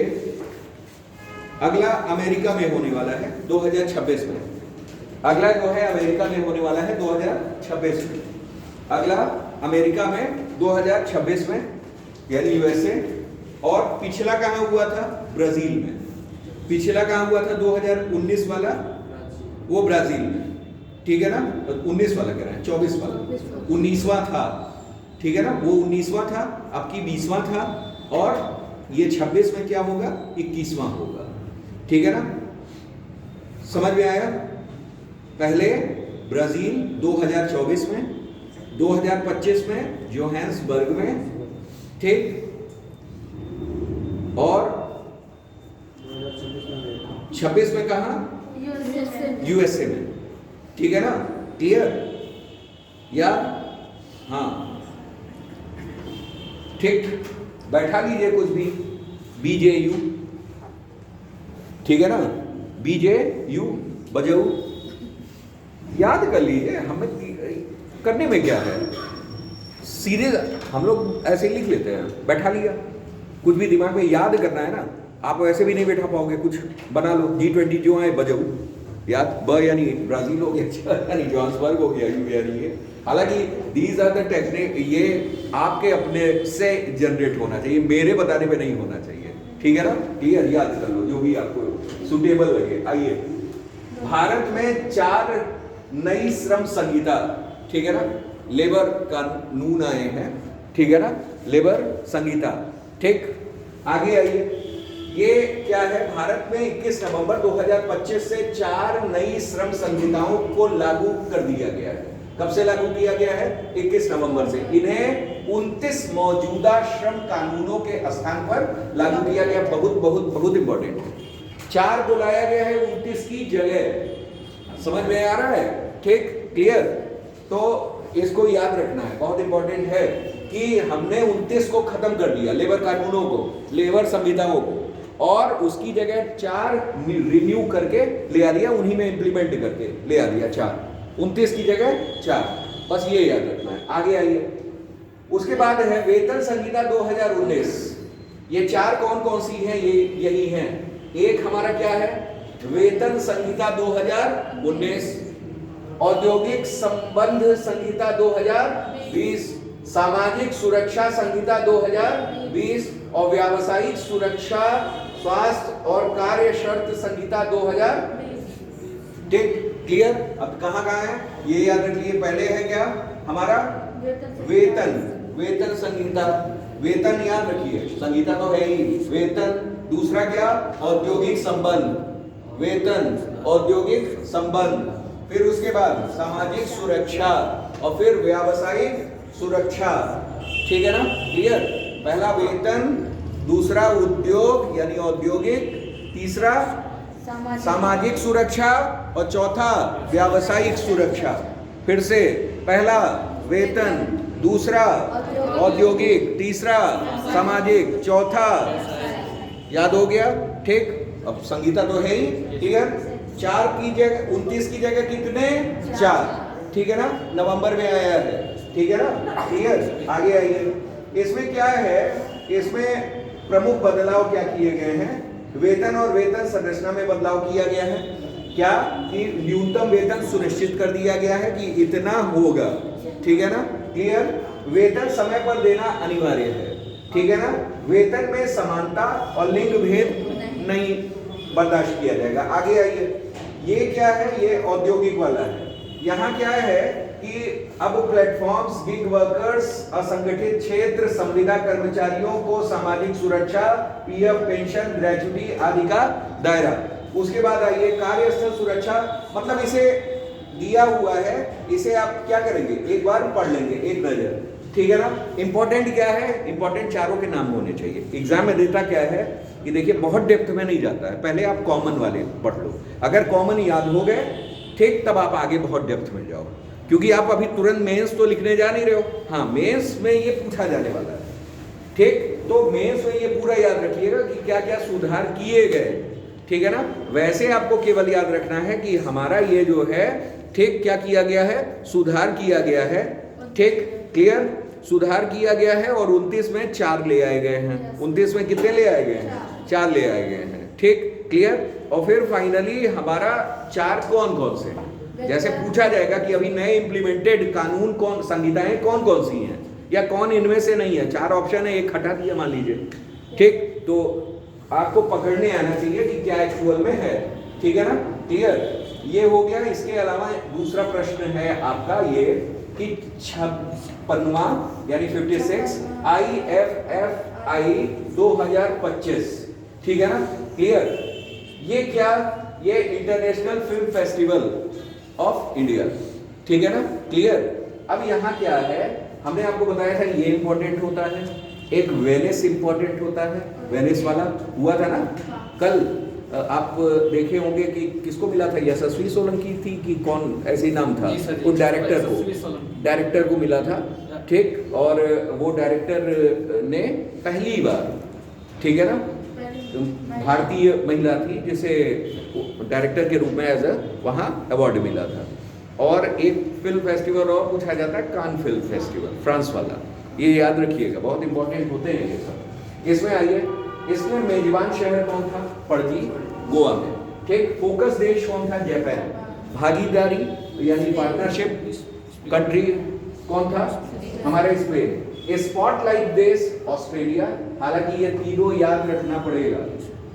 अगला अमेरिका में होने वाला है 2026 में। अगला जो है अमेरिका में होने वाला है 2026 में, अगला अमेरिका में 2026 में, यानी यूएसए। और पिछला कहाँ हुआ था, ब्राजील में। पिछला कहाँ हुआ था 2019 वाला, वो ब्राजील में, ठीक है ना, 19 वाला कह रहे हैं, 24 वाला 19वां था, ठीक है ना, वो 19वां था, अब की 20वां था, और ये 26 में क्या होगा, 21वां होगा, ठीक है ना, समझ में आया। पहले ब्राजील 2024 में, 2025 में जोहान्सबर्ग में, ठीक, और 26 में कहा, यूएसए में, ठीक है ना, क्लियर, या हाँ ठीक, बैठा लीजिए कुछ भी, BJU, ठीक है ना, बीजे यू बजऊ, याद कर लीजिए, हमें करने में क्या है, सीधे हम लोग ऐसे ही लिख लेते हैं, बैठा लिया, कुछ भी दिमाग में याद करना है ना, आप वैसे भी नहीं बैठा पाओगे, कुछ बना लो, G20 जो आए बजऊ, याद, ब यानी ब्राजील हो गया, यानी जोहान्सबर्ग हो गया, यू यानी ये। हालांकि दीज आर द टेक्निक, ये आपके अपने से जनरेट होना चाहिए, मेरे बताने पे नहीं होना चाहिए, ठीक है ना, क्लियर, याद कर लो जो भी आपको सुटेबल लगे। आइए, भारत में 4 नई श्रम संहिता, ठीक है ना, लेबर कानून आए हैं, ठीक है ना, लेबर संहिता, ठीक। आगे आइए, ये क्या है, भारत में 21 नवंबर 2025 से 4 नई श्रम संहिताओं को लागू कर दिया गया है। कब से लागू किया गया है? 21 नवंबर से। इन्हें 29 मौजूदा श्रम कानूनों के स्थान पर लागू किया गया। बहुत बहुत बहुत इंपॉर्टेंट है, 4 को लाया गया है 29 की जगह। समझ में आ रहा है? ठीक, क्लियर। तो इसको याद रखना है, बहुत इंपॉर्टेंट है कि हमने 29 को खत्म कर दिया, लेबर कानूनों को, लेबर संहिताओं को, और उसकी जगह 4 रिन्यू करके ले आ दिया, उन्हीं में इंप्लीमेंट करके ले आ दिया 4, 29 की जगह 4, बस ये याद रखना है। आगे आइए, उसके बाद है वेतन संहिता 2019। ये 4 कौन कौन सी है? ये यही है। एक हमारा क्या है? वेतन संहिता 2019, औद्योगिक संबंध संहिता 2020, सामाजिक सुरक्षा संहिता 2020 और व्यावसायिक सुरक्षा, स्वास्थ्य और कार्य शर्त संहिता 2020। ठीक, क्लियर। अब कहाँ है ये याद रखिए। पहले है क्या हमारा? वेतन संहिता, वेतन याद रखिए, संहिता तो है ही, वेतन। दूसरा क्या? औद्योगिक संबंध, वेतन, औद्योगिक संबंध। फिर उसके बाद सामाजिक सुरक्षा और फिर व्यावसायिक सुरक्षा, ठीक है ना, क्लियर। पहला वेतन, दूसरा उद्योग यानी औद्योगिक, तीसरा सामाजिक सुरक्षा और चौथा व्यावसायिक सुरक्षा। फिर से, पहला वेतन, दूसरा औद्योगिक, तीसरा सामाजिक, चौथा, याद हो गया? ठीक। अब संहिता तो है ही, क्लियर। 4 की जगह 29 की जगह कितने? 4, ठीक है ना, नवंबर में आया है, ठीक है ना, क्लियर। आगे आइए, इसमें क्या है? इसमें प्रमुख बदलाव क्या किए गए हैं? वेतन और वेतन संरचना में बदलाव किया गया है। क्या कि न्यूनतम वेतन सुनिश्चित कर दिया गया है कि इतना होगा, ठीक है ना, क्लियर। वेतन समय पर देना अनिवार्य है, ठीक है ना। वेतन में समानता और लिंग भेद नहीं बर्दाश्त किया जाएगा। आगे आइए, ये क्या है? ये औद्योगिक वाला है। यहाँ क्या है कि अब प्लेटफॉर्म्स, गिग वर्कर्स, असंगठित क्षेत्र, संविदा कर्मचारियों को सामाजिक सुरक्षा, पीएफ, पेंशन, ग्रेजुटी आदि का दायरा। उसके बाद आइए, कार्यस्थल सुरक्षा, मतलब इसे दिया हुआ है, इसे आप क्या करेंगे? एक बार पढ़ लेंगे, एक नजर, ठीक है ना। इंपॉर्टेंट क्या है? इंपॉर्टेंट चारों के नाम होने चाहिए। एग्जाम में देता क्या है कि देखिए बहुत डेप्थ में नहीं जाता है, पहले आप कॉमन वाले पढ़ लो, अगर कॉमन याद हो गए, ठीक, तब आप आगे बहुत डेप्थ में जाओ, क्योंकि आप अभी तुरंत मेंस तो लिखने जा नहीं रहे हो। हाँ, मेंस में ये पूछा जाने वाला है, ठीक। तो मेंस में ये पूरा याद रखिएगा कि क्या क्या सुधार किए गए, ठीक है ना। वैसे आपको केवल याद रखना है कि हमारा ये जो है, ठीक, क्या किया गया है? सुधार किया गया है, ठीक, क्लियर, सुधार किया गया है। और 29 में 4 ले आए गए हैं। 29 में कितने ले आए गए हैं? 4 ले आए गए हैं, ठीक, क्लियर। और फिर फाइनली हमारा 4 कौन कौन से? जैसे पूछा जाएगा कि अभी नए इंप्लीमेंटेड कानून कौन, संहिताएं कौन कौन सी हैं, या कौन इनमें से नहीं है। 4 ऑप्शन है, एक हटा दिया मान लीजिए, ठीक। तो आपको पकड़ने आना चाहिए कि क्या एक्चुअल में है, ठीक है ना, क्लियर। ये हो गया। इसके अलावा दूसरा प्रश्न है आपका ये कि 56वां यानी 56 IFFI 2025, ठीक है ना, क्लियर। ये क्या? ये international film festival of India, ठीक है ना, क्लियर। अब यहाँ क्या है? हमने आपको बताया था ये इंपॉर्टेंट होता है, एक वेनिस इंपॉर्टेंट होता है, वेनिस वाला हुआ था ना कल। आप देखे होंगे कि किसको मिला था? यशस्वी सोलंकी थी कि कौन, ऐसे ही नाम था, उस डायरेक्टर को मिला था, ठीक। और वो डायरेक्टर ने पहली बार, ठीक है ना, भारतीय महिला थी जिसे डायरेक्टर के रूप में एज अ वहाँ अवार्ड मिला था। और एक फिल्म फेस्टिवल और पूछा जाता है, कान फिल्म फेस्टिवल, फ्रांस वाला, ये याद रखिएगा, बहुत इंपॉर्टेंट होते हैं ये सब। इसमें आइए, इसमें मेजबान शहर कौन था? पणजी, गोवा में। ठीक, फोकस देश कौन था? जापान। भागीदारी यानी पार्टनरशिप कंट्री कौन था? हमारे स्पेन। स्पॉटलाइट देश ऑस्ट्रेलिया। हालांकि ये तीनों याद रखना पड़ेगा,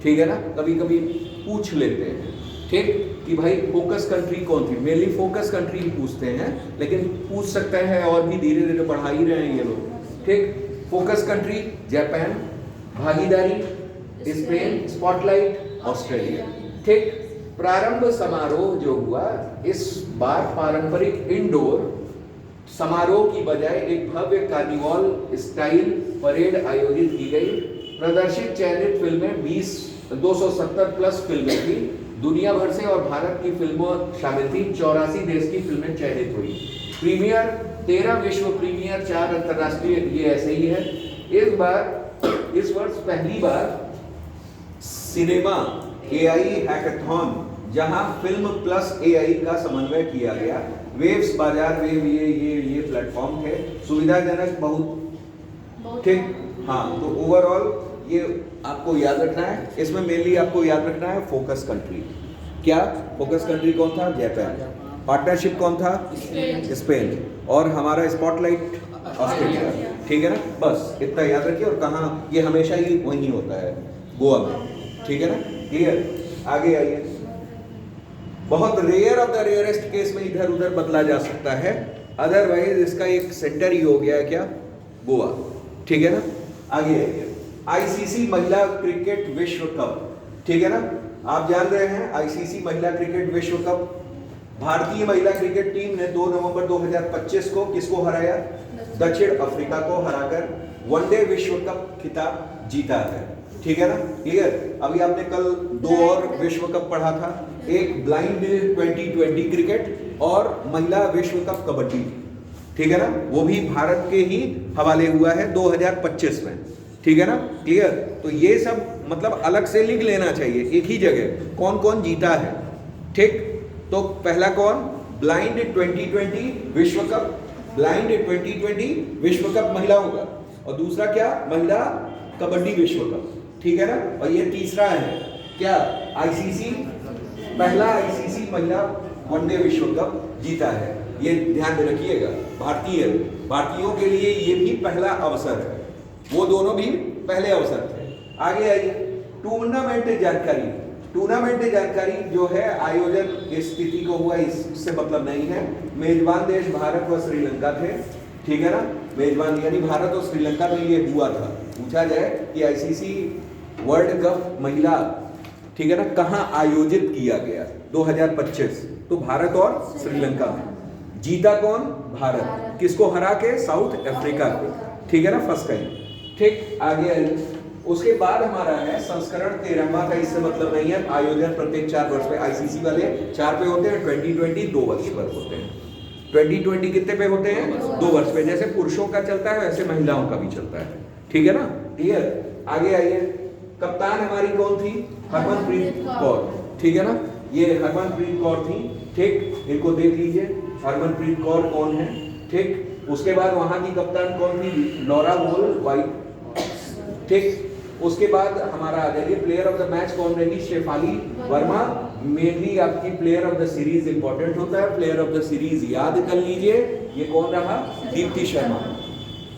ठीक है ना, कभी कभी पूछ लेते हैं, ठीक, कि भाई फोकस कंट्री कौन थी। मेनली फोकस कंट्री पूछते हैं, लेकिन पूछ सकते हैं और भी धीरे धीरे बढ़ा ही रहे हैं ये लोग। ठीक, फोकस कंट्री जापान, भागीदारी स्पेन, स्पॉटलाइट ऑस्ट्रेलिया। ठीक, प्रारंभ समारोह जो हुआ इस बार पारंपरिक इंडोर समारोह की बजाय एक भव्य कार्निवाल स्टाइल परेड आयोजित की गई। प्रदर्शित चयनित फिल्में 270 प्लस फिल्में थी दुनिया भर से, और भारत की फिल्में शामिल थी। 84 देश की फिल्में चयनित हुई। प्रीमियर 13 विश्व प्रीमियर, 4 अंतर्राष्ट्रीय, ये ऐसे ही है। इस वर्ष पहली बार सिनेमा एआई हैकाथॉन, जहां फिल्म प्लस एआई का समन्वय किया गया। वेव्स बाजार, वेव ये प्लेटफॉर्म थे, सुविधाजनक बहुत, ठीक। हाँ, तो ओवरऑल ये आपको याद रखना है। इसमें मेनली आपको याद रखना है फोकस कंट्री। क्या फोकस कंट्री कौन था? जापान। पार्टनरशिप कौन था? स्पेन। और हमारा स्पॉटलाइट ऑस्ट्रेलिया, ठीक है ना। बस इतना याद रखिए। और कहाँ, ये हमेशा ही वहीं होता है, गोवा में, ठीक है ना। क्लियर? आगे आइए। बहुत rare of the rarest case में इधर उधर बदला जा सकता है, अदरवाइज इसका एक सेंटर ही हो गया है, क्या? गोवा, ठीक है ना। आगे आइए। आईसीसी महिला क्रिकेट विश्व कप, ठीक है ना। आप जान रहे हैं आईसीसी महिला क्रिकेट विश्व कप, भारतीय महिला क्रिकेट टीम ने 2 नवंबर 2025 को किसको हराया? दक्षिण अफ्रीका को हराकर वनडे विश्व कप खिताब जीता है, ठीक है ना। क्लियर? अभी आपने कल 2 और विश्व कप पढ़ा था, एक ब्लाइंड 2020 क्रिकेट और महिला विश्व कप कबड्डी, ठीक है ना। वो भी भारत के ही हवाले हुआ है 2025 में, ठीक है ना। क्लियर? तो ये सब मतलब अलग से लिख लेना चाहिए एक ही जगह, कौन कौन जीता है, ठीक। तो पहला कौन? ब्लाइंड 2020 विश्व कप, ब्लाइंड 2020 विश्व कप महिलाओं का, और दूसरा क्या? महिला कबड्डी विश्व कप, ठीक है ना। और ये तीसरा है क्या? आईसीसी, पहला आईसीसी महिला वनडे विश्व कप जीता है, ये ध्यान रखिएगा। भारतीयों के लिए ये भी पहला अवसर है, वो दोनों भी पहले अवसर थे। आगे आइए। टूर्नामेंट जानकारी जो है, आयोजन किस स्थिति को हुआ इससे मतलब नहीं है। मेजबान देश भारत व श्रीलंका थे, ठीक है ना। मेजबान यानी भारत और श्रीलंका में ये हुआ था। पूछा जाए कि आईसीसी वर्ल्ड कप महिला, ठीक है ना, कहाँ आयोजित किया गया 2025, तो भारत और श्रीलंका में। जीता कौन? भारत। किसको हरा के? साउथ अफ्रीका को, ठीक है ना, फर्स्ट टाइम, ठीक। आगे उसके बाद हमारा है संस्करण 13वां का, इससे मतलब नहीं है। आयोजन प्रत्येक 4 वर्ष पे, आईसीसी वाले 4 पे होते हैं, 2020 2 वर्ष पर होते हैं। 2020 कितने पे होते हैं? 2 वर्ष पे। जैसे पुरुषों का चलता है वैसे महिलाओं का भी चलता है, ठीक है ना। क्लियर? आगे आइए। कप्तान हमारी कौन थी? हरमनप्रीत कौर, ठीक है ना। ये हरमनप्रीत कौर थी, ठीक। इनको देख लीजिए, हरमनप्रीत कौर कौन है, ठीक। उसके बाद वहां की कप्तान कौन थी? लॉरा वोल वाइट, ठीक। उसके बाद हमारा आ जाइए, प्लेयर ऑफ द मैच कौन रही? शेफाली वर्मा। मेनली आपकी player of the series important होता है, प्लेयर ऑफ द सीरीज याद कर लीजिए। ये कौन रहा? दीप्ति शर्मा।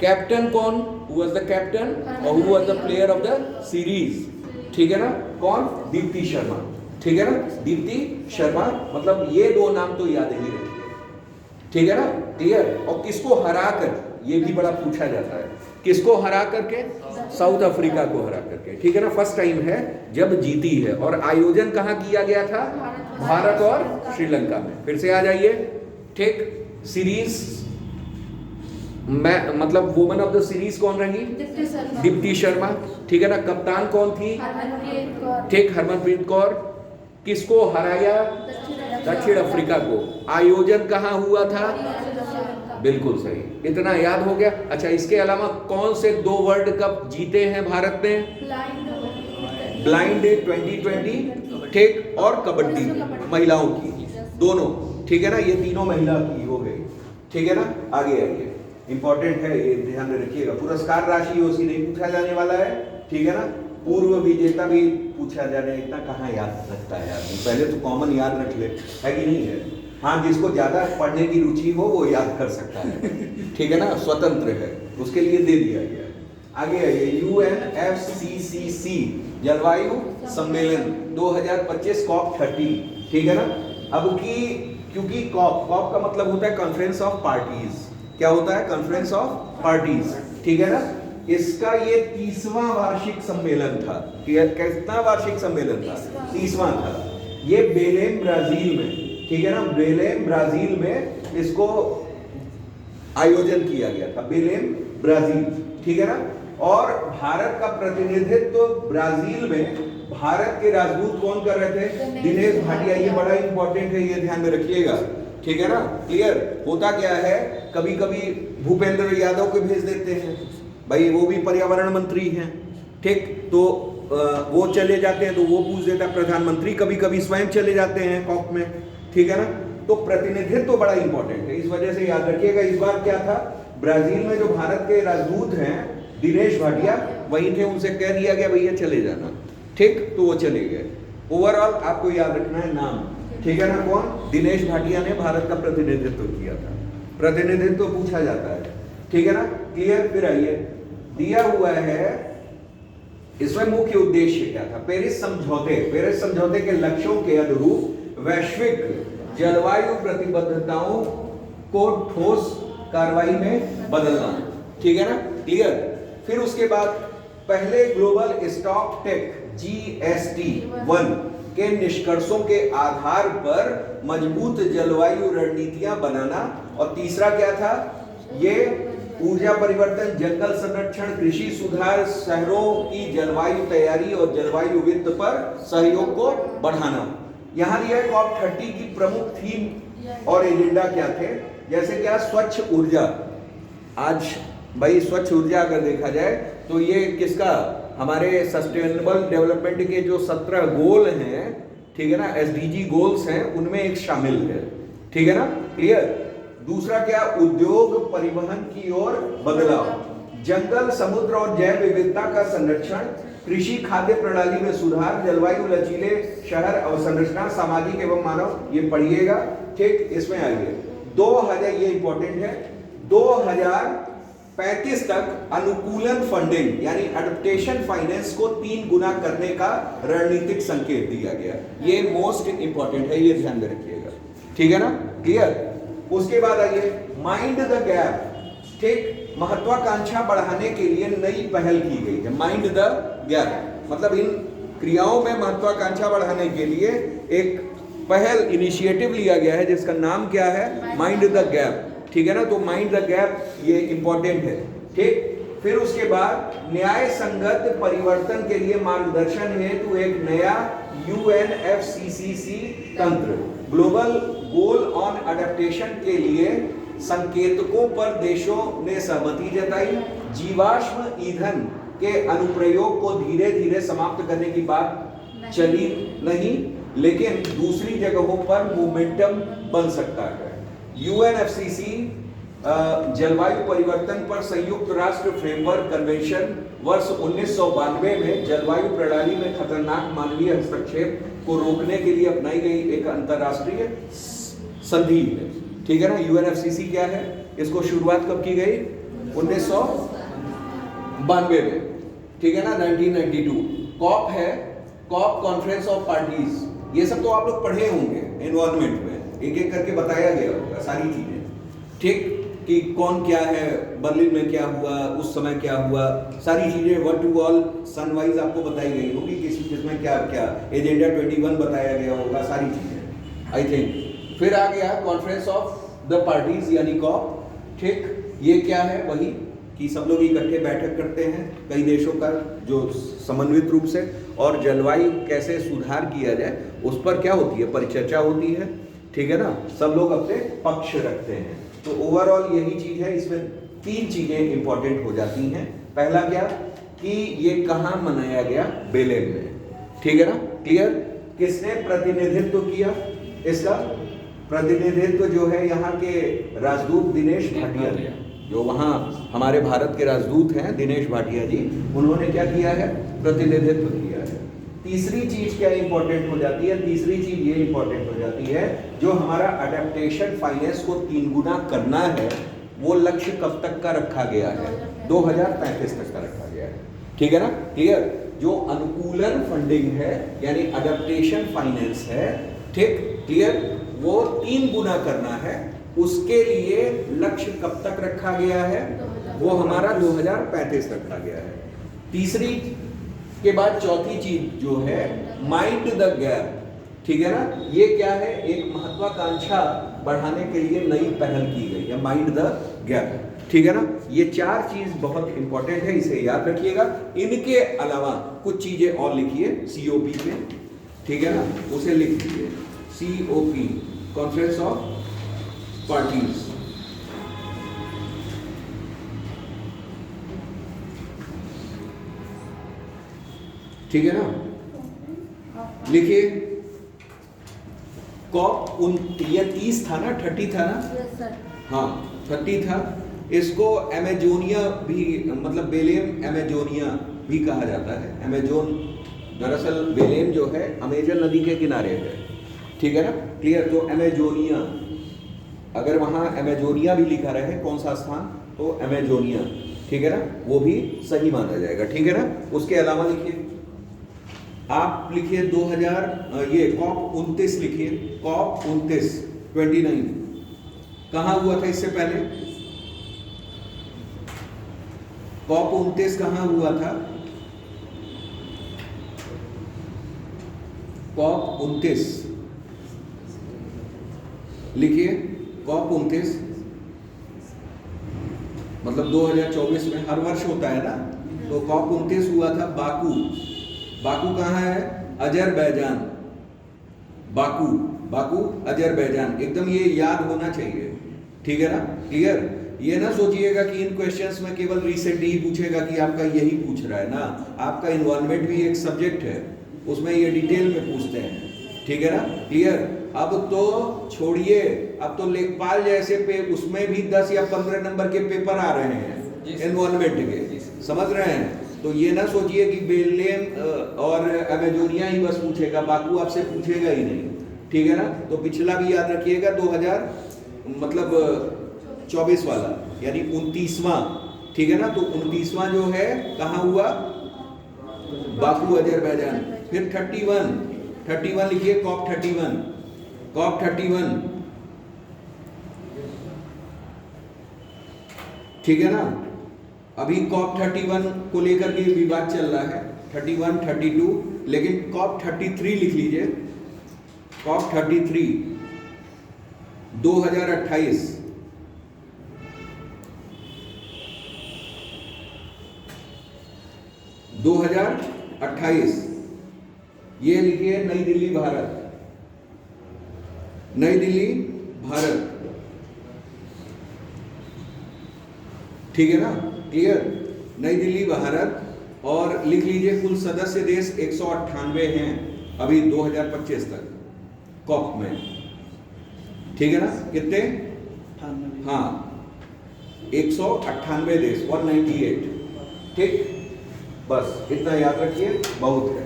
कैप्टन कौन? हु वाज द कैप्टन और who was the player of the series, ठीक है ना। कौन? दीप्ति शर्मा, ठीक है ना। दीप्ति शर्मा, मतलब ये 2 नाम तो याद ही रखिए, ठीक है ना। क्लियर? और किसको हरा कर, ये भी बड़ा पूछा जाता है, किसको हरा करके? साउथ अफ्रीका को हरा करके, ठीक है ना। फर्स्ट टाइम है जब जीती है। और आयोजन कहाँ किया गया था? भारत और श्रीलंका में। फिर से आ जाइए, ठीक। सीरीज मैं मतलब वुमेन ऑफ द सीरीज कौन रही? दीप्ति शर्मा, ठीक है ना। कप्तान कौन थी? ठीक, हरमनप्रीत कौर। किसको हराया? दक्षिण अफ्रीका को। आयोजन कहाँ हुआ था? बिल्कुल सही, इतना याद हो गया। अच्छा, इसके अलावा कौन से 2 वर्ल्ड कप जीते हैं भारत ने? ब्लाइंड 2020 ठीक, और कबड्डी महिलाओं की दोनों, ठीक है ना, ये तीनों महिला की हो गई, ठीक है ना। आगे आइए, इंपॉर्टेंट है ये, ध्यान में रखिएगा। पुरस्कार राशि ओसी नहीं पूछा जाने वाला है, ठीक है ना। पूर्व विजेता भी पूछा जाने, इतना कहाँ याद रखता है आदमी, पहले तो कॉमन याद रख ले, है कि नहीं है। हाँ, जिसको ज्यादा पढ़ने की रुचि हो वो याद कर सकता है, ठीक है ना, स्वतंत्र है, उसके लिए दे दिया गया। आगे आइए, UNFCCC जलवायु सम्मेलन 2025 COP30, ठीक है ना। अब की क्योंकि कॉप का मतलब होता है कॉन्फ्रेंस ऑफ पार्टीज, क्या होता है, कॉन्फ्रेंस ऑफ पार्टीज, ठीक है ना। इसका ये 30वां वार्षिक सम्मेलन था, कितना वार्षिक सम्मेलन था, 30वां था। ये बेलेम ब्राजील में, ठीक है ना, बेलेम ब्राजील में इसको आयोजन किया गया था, बेलेम ब्राजील, ठीक है ना। और भारत का प्रतिनिधित्व ब्राजील में भारत के राजदूत कौन कर रहे थे, दिनेश भाटिया। ये बड़ा इंपॉर्टेंट है, ये ध्यान में रखिएगा, ठीक है ना। क्लियर, होता क्या है, कभी कभी भूपेंद्र यादव को भेज देते हैं, भाई वो भी पर्यावरण मंत्री हैं, ठीक, तो वो चले जाते हैं तो वो पूछ देता है प्रधानमंत्री, कभी कभी स्वयं चले जाते हैं कॉप में, ठीक है ना। तो प्रतिनिधित्व तो बड़ा इंपॉर्टेंट है, इस वजह से याद रखिएगा। इस बार क्या था, ब्राजील में जो भारत के राजदूत हैं दिनेश भाटिया वही थे, उनसे कह दिया गया भैया चले जाना, ठीक, तो वो चले गए। ओवरऑल आपको याद रखना है नाम, ठीक है ना, कौन, दिनेश भाटिया ने भारत का प्रतिनिधित्व किया था, प्रतिनिधित्व पूछा जाता है, ठीक है ना। क्लियर, फिर आइए, दिया हुआ है इसमें मुख्य उद्देश्य क्या था, पेरिस समझौते के लक्ष्यों के अनुरूप वैश्विक जलवायु प्रतिबद्धताओं को ठोस कार्रवाई में बदलना, ठीक है ना। क्लियर, फिर उसके बाद पहले ग्लोबल स्टॉक टेक GST1 के निष्कर्षों के आधार पर मजबूत जलवायु रणनीतियां बनाना, और तीसरा क्या था, ये ऊर्जा परिवर्तन, जंगल संरक्षण, कृषि सुधार, शहरों की जलवायु तैयारी और जलवायु वित्त पर सहयोग को बढ़ाना। यहां दिया है COP30 की प्रमुख थीम और एजेंडा क्या थे, जैसे क्या, स्वच्छ ऊर्जा। आज भाई स्वच्छ ऊर्जा अगर देखा जाए तो ये किसका, हमारे सस्टेनेबल डेवलपमेंट के जो 17 गोल हैं, ठीक है ना, SDG गोल्स हैं, उनमें एक शामिल है, ठीक है ना। क्लियर, दूसरा क्या, उद्योग परिवहन की ओर बदलाव, जंगल, समुद्र और जैव विविधता का संरक्षण, कृषि खाद्य प्रणाली में सुधार, जलवायु लचीले शहर अवसंरचना, सामाजिक एवं मानव, ये पढ़िएगा, ठीक। इसमें आइए 2000, ये इंपॉर्टेंट है, 2035 तक अनुकूलन फंडिंग यानी एडप्टेशन फाइनेंस को 3 गुना करने का रणनीतिक संकेत दिया गया। ये मोस्ट इंपॉर्टेंट है, ये ध्यान में रखिएगा, ठीक है ना। क्लियर, उसके बाद आइए, माइंड द गैप, ठीक, महत्वाकांक्षा बढ़ाने के लिए नई पहल की गई है। माइंड द गैप मतलब इन क्रियाओं में महत्वाकांक्षा बढ़ाने के लिए एक पहल, इनिशिएटिव लिया गया है जिसका नाम क्या है, माइंड द गैप, ठीक है ना। तो माइंड द गैप ये इंपॉर्टेंट है, ठीक। फिर उसके बाद न्याय संगत परिवर्तन के लिए मार्गदर्शन हेतु एक नया UNFCCC तंत्र, ग्लोबल गोल ऑन अडेप्टेशन के लिए संकेतकों पर देशों ने सहमति जताई। जीवाश्म ईंधन के अनुप्रयोग को धीरे धीरे समाप्त करने की बात चली नहीं, लेकिन दूसरी जगहों पर मोमेंटम बन सकता है। UNFCCC जलवायु परिवर्तन पर संयुक्त राष्ट्र फ्रेमवर्क कन्वेंशन वर्ष 1992 में जलवायु प्रणाली में खतरनाक मानवीय हस्तक्षेप को रोकने के लिए अपनाई गई एक अंतरराष्ट्रीय संधि है, ठीक है ना। UNFCCC क्या है, इसको शुरुआत कब की गई, 1992 में, ठीक है ना, 1992। कॉप है, कॉप कॉन्फ्रेंस ऑफ पार्टीज, ये सब तो आप लोग पढ़े होंगे एनवायरनमेंट में, एक एक करके बताया गया होगा सारी चीजें, ठीक, कि कौन क्या है, बर्लिन में क्या हुआ, उस समय क्या हुआ, सारी चीजें व्हाट टू ऑल सनवाइज आपको बताई गई होगी, किसमें क्या क्या, एजेंडा 21 बताया गया होगा, सारी चीजें आई थिंक। फिर आ गया कॉन्फ्रेंस ऑफ द पार्टीज यानी कॉप, ठीक, ये क्या है, वही कि सब लोग इकट्ठे बैठक करते हैं कई देशों का जो समन्वित रूप से, और जलवायु कैसे सुधार किया जाए उस पर क्या होती है, परिचर्चा होती है, ठीक है ना, सब लोग अपने पक्ष रखते हैं। तो ओवरऑल यही चीज है, इसमें 3 चीजें इंपॉर्टेंट हो जाती हैं। पहला क्या कि ये कहाँ मनाया गया, बेलेम में, ठीक है ना। क्लियर, किसने प्रतिनिधित्व किया? इसका प्रतिनिधित्व जो है यहाँ के राजदूत दिनेश भाटिया ने, जो वहाँ हमारे भारत के राजदूत हैं दिनेश भाटिया जी, उन्होंने क्या किया है? प्रतिनिधित्व किया है। तीसरी चीज क्या इंपॉर्टेंट हो जाती है? तीसरी चीज ये इंपॉर्टेंट हो जाती है, जो हमारा अडेप्टेशन फाइनेंस को 3 गुना करना है, वो लक्ष्य कब तक का रखा गया है? 2035 तक का रखा गया है। ठीक है ना? क्लियर? जो अनुकूलन फंडिंग है यानी अडेप्टेशन फाइनेंस है, ठीक, क्लियर, वो 3 गुना करना है। उसके लिए लक्ष्य कब तक रखा गया है? वो हमारा 2035 रखा गया है। तीसरी के बाद चौथी चीज जो है माइंड द गैप, ठीक है ना? ये क्या है? एक महत्वाकांक्षा बढ़ाने के लिए नई पहल की गई है, माइंड द गैप। ठीक है ना? ये 4 चीज बहुत इंपॉर्टेंट है, इसे याद रखिएगा। इनके अलावा कुछ चीजें और लिखिए COP पे, ठीक है ना? उसे लिख लीजिए COP, कॉन्फ्रेंस ऑफ पार्टीज। ठीक है ना? लिखिए कॉप ये 30 था ना, 30 था ना? Yes sir. हाँ 30 था। इसको एमेजोनिया भी, मतलब बेलेम एमेजोनिया भी कहा जाता है। एमेजोन दरअसल बेलेम जो है अमेजन नदी के किनारे है, ठीक है ना? क्लियर? तो एमेजोनिया, अगर वहाँ एमेजोनिया भी लिखा रहे कौन सा स्थान, तो एमेजोनिया, ठीक है ना? वो भी सही माना जाएगा। ठीक है ना? उसके अलावा लिखिए, आप लिखिए 2000 ये कॉप 29 लिखिए, कॉप 29 कहाँ हुआ था इससे पहले? कॉप 29 कहाँ हुआ था? कॉप 29 लिखिए, कॉप 29 मतलब 2024 में हर वर्ष होता है ना, तो कॉप 29 हुआ था बाकू। बाकू कहाँ है? अजरबैजान। बाकू, बाकू अजरबैजान, एकदम ये याद होना चाहिए। ठीक है ना? क्लियर? ये ना सोचिएगा कि इन क्वेश्चंस में केवल रिसेंट ही पूछेगा कि आपका यही पूछ रहा है ना, आपका इन्वॉल्वमेंट भी एक सब्जेक्ट है, उसमें ये डिटेल में पूछते हैं। ठीक है ना? क्लियर? अब तो छोड़िए, अब तो लेखपाल जैसे पे उसमें भी 10 या 15 नंबर के पेपर आ रहे हैं इन्वॉल्वमेंट के, समझ रहे हैं? तो ये ना सोचिए कि बेलेम और अमेजोनिया ही बस पूछेगा, बाकू आपसे पूछेगा ही नहीं। ठीक है ना? तो पिछला भी याद रखिएगा, 2000 मतलब 24 वाला यानी 29वां। ठीक है ना? तो 29वां जो है कहाँ हुआ? Baku Azerbaijan. फिर 31 लिखिए, कॉप 31, कॉप 31। ठीक है ना? अभी कॉप 31 को लेकर के विवाद चल रहा है, 31, 32, लेकिन कॉप 33 लिख लीजिए, कॉप 33 2028। ये लिखिए, नई दिल्ली भारत, नई दिल्ली भारत। ठीक है ना? क्लियर? नई दिल्ली भारत। और लिख लीजिए कुल सदस्य देश 198 हैं अभी 2025 तक कॉप में। ठीक है ना? कितने? 98। हाँ 198 देश, 198। ठीक, बस इतना याद रखिए, बहुत है।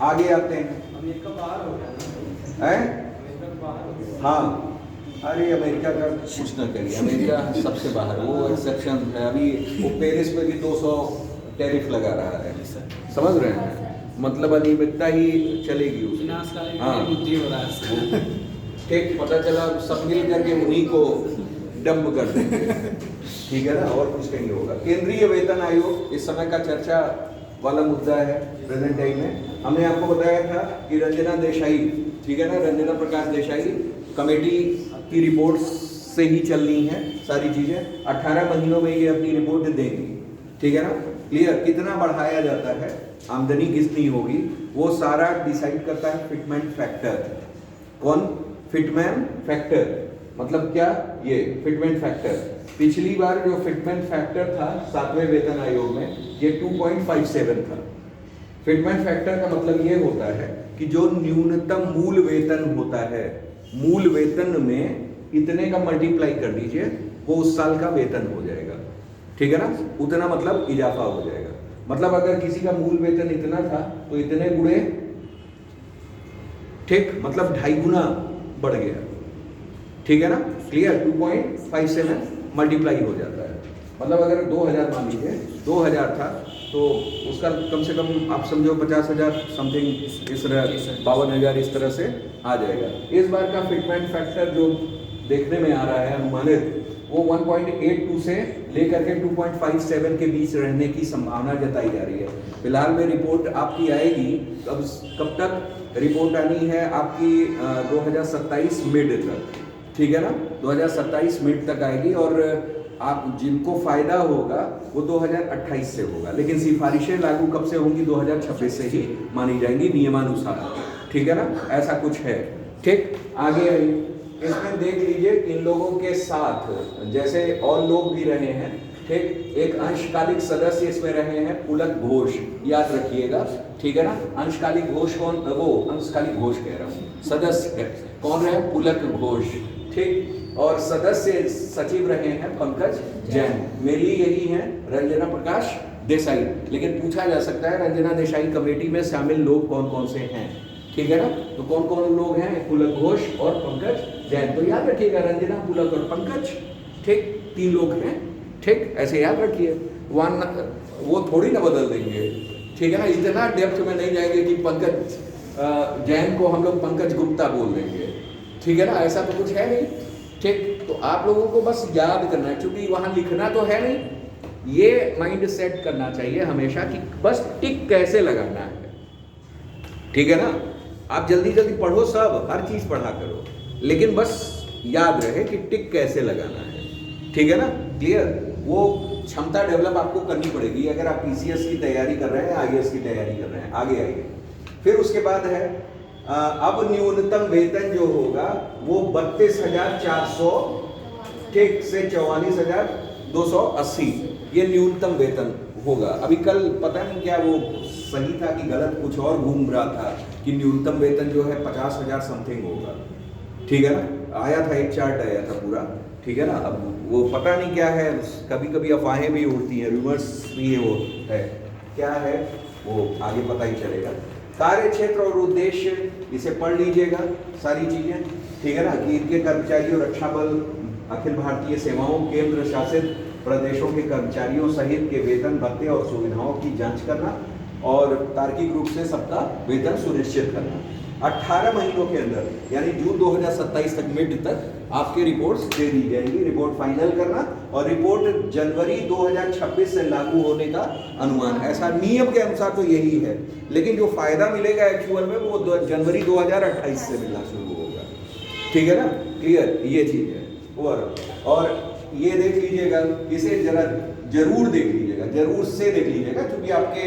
आगे आते हैं। अमेरिका बाहर हो गया हैं? अमेरिका बाहर हो गया। हाँ, अरे अमेरिका का कुछ ना करिए, अमेरिका सबसे बाहर, वो एक्सेप्शन है। अभी वो पेरिस में भी 200 टैरिफ लगा रहा है, समझ रहे हैं? मतलब अनियमितता ही चलेगी उसमें। विनाशकारी हाँ बुद्धि हो रहा है। ठीक, पता चला सब मिल करके उन्हीं को डंप कर देंगे। ठीक है ना? और कुछ नहीं होगा। केंद्रीय वेतन आयोग इस समय का चर्चा वाला मुद्दा है प्रेजेंट टाइम में। हमने आपको बताया था कि रंजना देसाई, ठीक है ना, रंजना प्रकाश देसाई कमेटी की रिपोर्ट से ही चलनी है सारी चीजें। 18 महीनों में ये अपनी रिपोर्ट देंगी। ठीक है ना? क्लियर? कितना बढ़ाया जाता है, आमदनी कितनी होगी, वो सारा डिसाइड करता है फिटमेंट फैक्टर। कौन? फिटमैन फैक्टर। मतलब क्या? ये फिटमेंट फैक्टर। पिछली बार जो फिटमेंट फैक्टर था 7वें वेतन आयोग में, ये 2.57 था। फिटमेंट फैक्टर का मतलब ये होता है कि जो न्यूनतम मूल वेतन होता है, मूल वेतन में इतने का मल्टीप्लाई कर दीजिए, वो उस साल का वेतन हो जाएगा। ठीक है ना, उतना मतलब इजाफा हो जाएगा। मतलब अगर किसी का मूल वेतन इतना था तो इतने गुणे, ठीक, मतलब 2.5 गुना बढ़ गया। ठीक है ना, क्लियर। 2.57 मल्टीप्लाई हो जाता है। मतलब अगर 2000 मान लीजिए 2000 था तो उसका कम से कम आप समझो 50,000 समथिंग, इस तरह 52,000 इस तरह से आ जाएगा। इस बार का फिटमेंट फैक्टर जो देखने में आ रहा है अनुमानित, वो 1.82 से लेकर के 2.57 के बीच रहने की संभावना जताई जा रही है। फिलहाल में रिपोर्ट आपकी आएगी, कब तक रिपोर्ट आनी है आपकी 2027 मिड तक। ठीक है ना, 2027 मिड तक आएगी और आप जिनको फायदा होगा वो 2028 से होगा, लेकिन सिफारिशें लागू कब से होंगी? 2026 से ही मानी जाएंगी नियमानुसार। ठीक है ना, ऐसा कुछ है। ठीक, आगे आइए, इसमें देख लीजिए इन लोगों के साथ जैसे और लोग भी रहे हैं। ठीक, एक अंशकालिक सदस्य इसमें रहे हैं पुलक घोष, याद रखिएगा। ठीक है ना, अंशकालिक घोष कौन? वो अंशकालिक घोष कह रहा हूँ, सदस्य कौन रहे? पुलक घोष। ठीक, और सदस्य सचिव रहे हैं पंकज जैन। मेरी यही हैं रंजना प्रकाश देसाई, लेकिन पूछा जा सकता है रंजना देसाई कमेटी में शामिल लोग कौन कौन से हैं। ठीक है ना, तो कौन कौन लोग हैं? पुलक घोष और पंकज जैन। तो याद रखिएगा रंजना, पुलक और पंकज, ठीक, 3 लोग हैं। ठीक, ऐसे याद रखिए, वो थोड़ी ना बदल देंगे। ठीक है ना, इतना डेप्थ में नहीं जाएंगे कि पंकज जैन को हम लोग पंकज गुप्ता बोल देंगे। ठीक है ना, ऐसा तो कुछ है नहीं। ठीक, तो आप लोगों को बस याद करना है, क्योंकि वहां लिखना तो है नहीं, ये माइंड सेट करना चाहिए हमेशा कि बस टिक कैसे लगाना है। ठीक है ना, आप जल्दी जल्दी पढ़ो, सब हर चीज पढ़ा करो, लेकिन बस याद रहे कि टिक कैसे लगाना है। ठीक है ना, क्लियर। वो क्षमता डेवलप आपको करनी पड़ेगी अगर आप पीसीएस की तैयारी कर रहे हैं, आईएएस की तैयारी कर रहे हैं। आगे आइए, फिर उसके बाद है अब न्यूनतम वेतन जो होगा वो 32,400 ठीक से 44,280, ये न्यूनतम वेतन होगा। अभी कल पता नहीं क्या वो सही था कि गलत, कुछ और घूम रहा था कि न्यूनतम वेतन जो है 50,000 समथिंग होगा। ठीक है ना, आया था एक चार्ट आया था पूरा। ठीक है ना, अब वो पता नहीं क्या है, कभी कभी अफवाहें भी उड़ती हैं, रूमर्स भी वो है, क्या है वो आगे पता ही चलेगा। कार्य क्षेत्र और उद्देश्य इसे पढ़ लीजिएगा सारी चीजें। ठीक है ना, कि इनके कर्मचारियों, रक्षा बल, अखिल भारतीय सेवाओं, केंद्र शासित प्रदेशों के कर्मचारियों सहित के वेतन, भत्ते और सुविधाओं की जांच करना और तार्किक रूप से सबका वेतन सुनिश्चित करना। 18 महीनों के अंदर यानी जून 2027 तक, मिड तक आपके रिपोर्ट्स दे दी जाएंगी। रिपोर्ट फाइनल करना और रिपोर्ट जनवरी 2026 से लागू होने का अनुमान, ऐसा नियम के अनुसार तो यही है, लेकिन जो फायदा मिलेगा एक्चुअल में वो जनवरी 2028 से मिलना शुरू होगा। ठीक है ना, क्लियर, ये चीज है ओवरऑल। और ये देख लीजिएगा, इसे जरा जरूर देख लीजिएगा, जरूर से देख लीजिएगा, क्योंकि आपके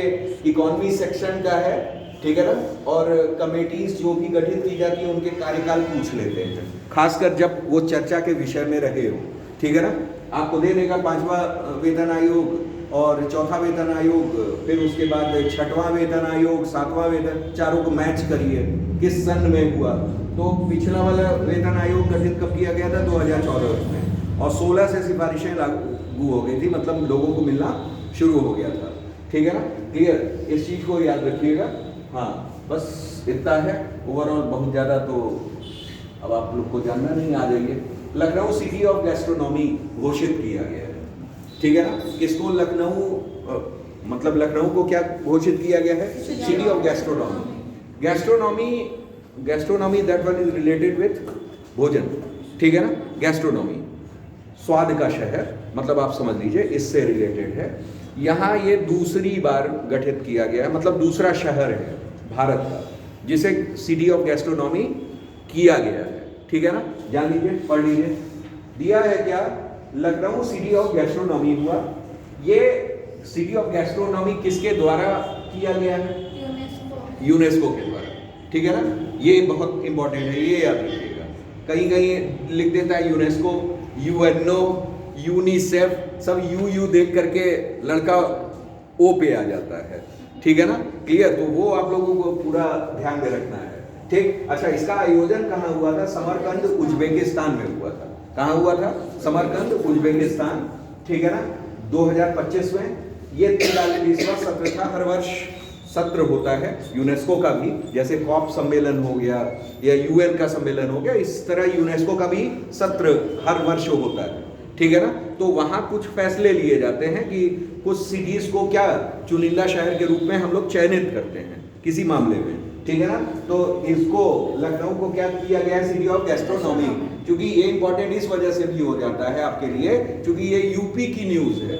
इकोनॉमी सेक्शन का है। ठीक है ना, और कमेटीज जो भी गठित की जाती है उनके कार्यकाल पूछ लेते हैं, खासकर जब वो चर्चा के विषय में रहे हो। ठीक है ना, आपको दे देगा 5वां वेतन आयोग और 4था वेतन आयोग, फिर उसके बाद 6वां वेतन आयोग, 7वां वेतन, चारों को मैच करिए किस सन में हुआ। तो पिछला वाला वेतन आयोग गठित कब किया गया था? 2014 में, और 16 से सिफारिशें लागू हो गई थी, मतलब लोगों को मिलना शुरू हो गया था। ठीक है ना, क्लियर, इस चीज को याद रखिएगा। हाँ, बस इतना है ओवरऑल, बहुत ज़्यादा तो अब आप लोग को जानना नहीं, आ जाइए। लखनऊ सिटी ऑफ गैस्ट्रोनॉमी घोषित किया गया है। ठीक है ना, किसको? लखनऊ, मतलब लखनऊ को क्या घोषित किया गया है? City of gastronomy. Gastronomy that one is related with भोजन। ठीक है ना, गैस्ट्रोनॉमी स्वाद का शहर, मतलब आप समझ लीजिए इससे रिलेटेड है। यहाँ ये दूसरी बार गठित किया गया है, मतलब दूसरा शहर है भारत का जिसे सिटी ऑफ गैस्ट्रोनॉमी किया गया है। ठीक है ना, जान लीजिए, पढ़ लीजिए। दिया है क्या? लखनऊ सिटी ऑफ गैस्ट्रोनॉमी हुआ। ये सिटी ऑफ गैस्ट्रोनॉमी किसके द्वारा किया गया है? यूनेस्को के द्वारा। ठीक है ना, ये बहुत इंपॉर्टेंट है, ये याद रखिएगा। कहीं कहीं लिख देता है यूनेस्को, यूएनओ, यूनिसेफ, सब यू देख करके लड़का ओ पे आ जाता है। ठीक है ना, क्लियर। तो वो आप लोगों को पूरा ध्यान में रखना है, ठीक। अच्छा, इसका आयोजन कहाँ हुआ था? समरकंद उज्बेकिस्तान में हुआ था। कहाँ हुआ था? समरकंद उज्बेकिस्तान, ठीक है ना, 2025 में। ये 43वां सत्र था। हर वर्ष सत्र होता है यूनेस्को का भी, जैसे कॉप सम्मेलन हो गया या यूएन का सम्मेलन हो गया, इस तरह यूनेस्को का भी सत्र हर वर्ष होता है, ठीक है ना। तो वहाँ कुछ फैसले लिए जाते हैं कि कुछ सिटीज को क्या चुनिंदा शहर के रूप में हम लोग चयनित करते हैं किसी मामले में, ठीक है ना। तो इसको लखनऊ को क्या किया गया है? City of gastronomy. क्योंकि ये इंपॉर्टेंट इस वजह से भी हो जाता है आपके लिए, क्योंकि ये यूपी की न्यूज है।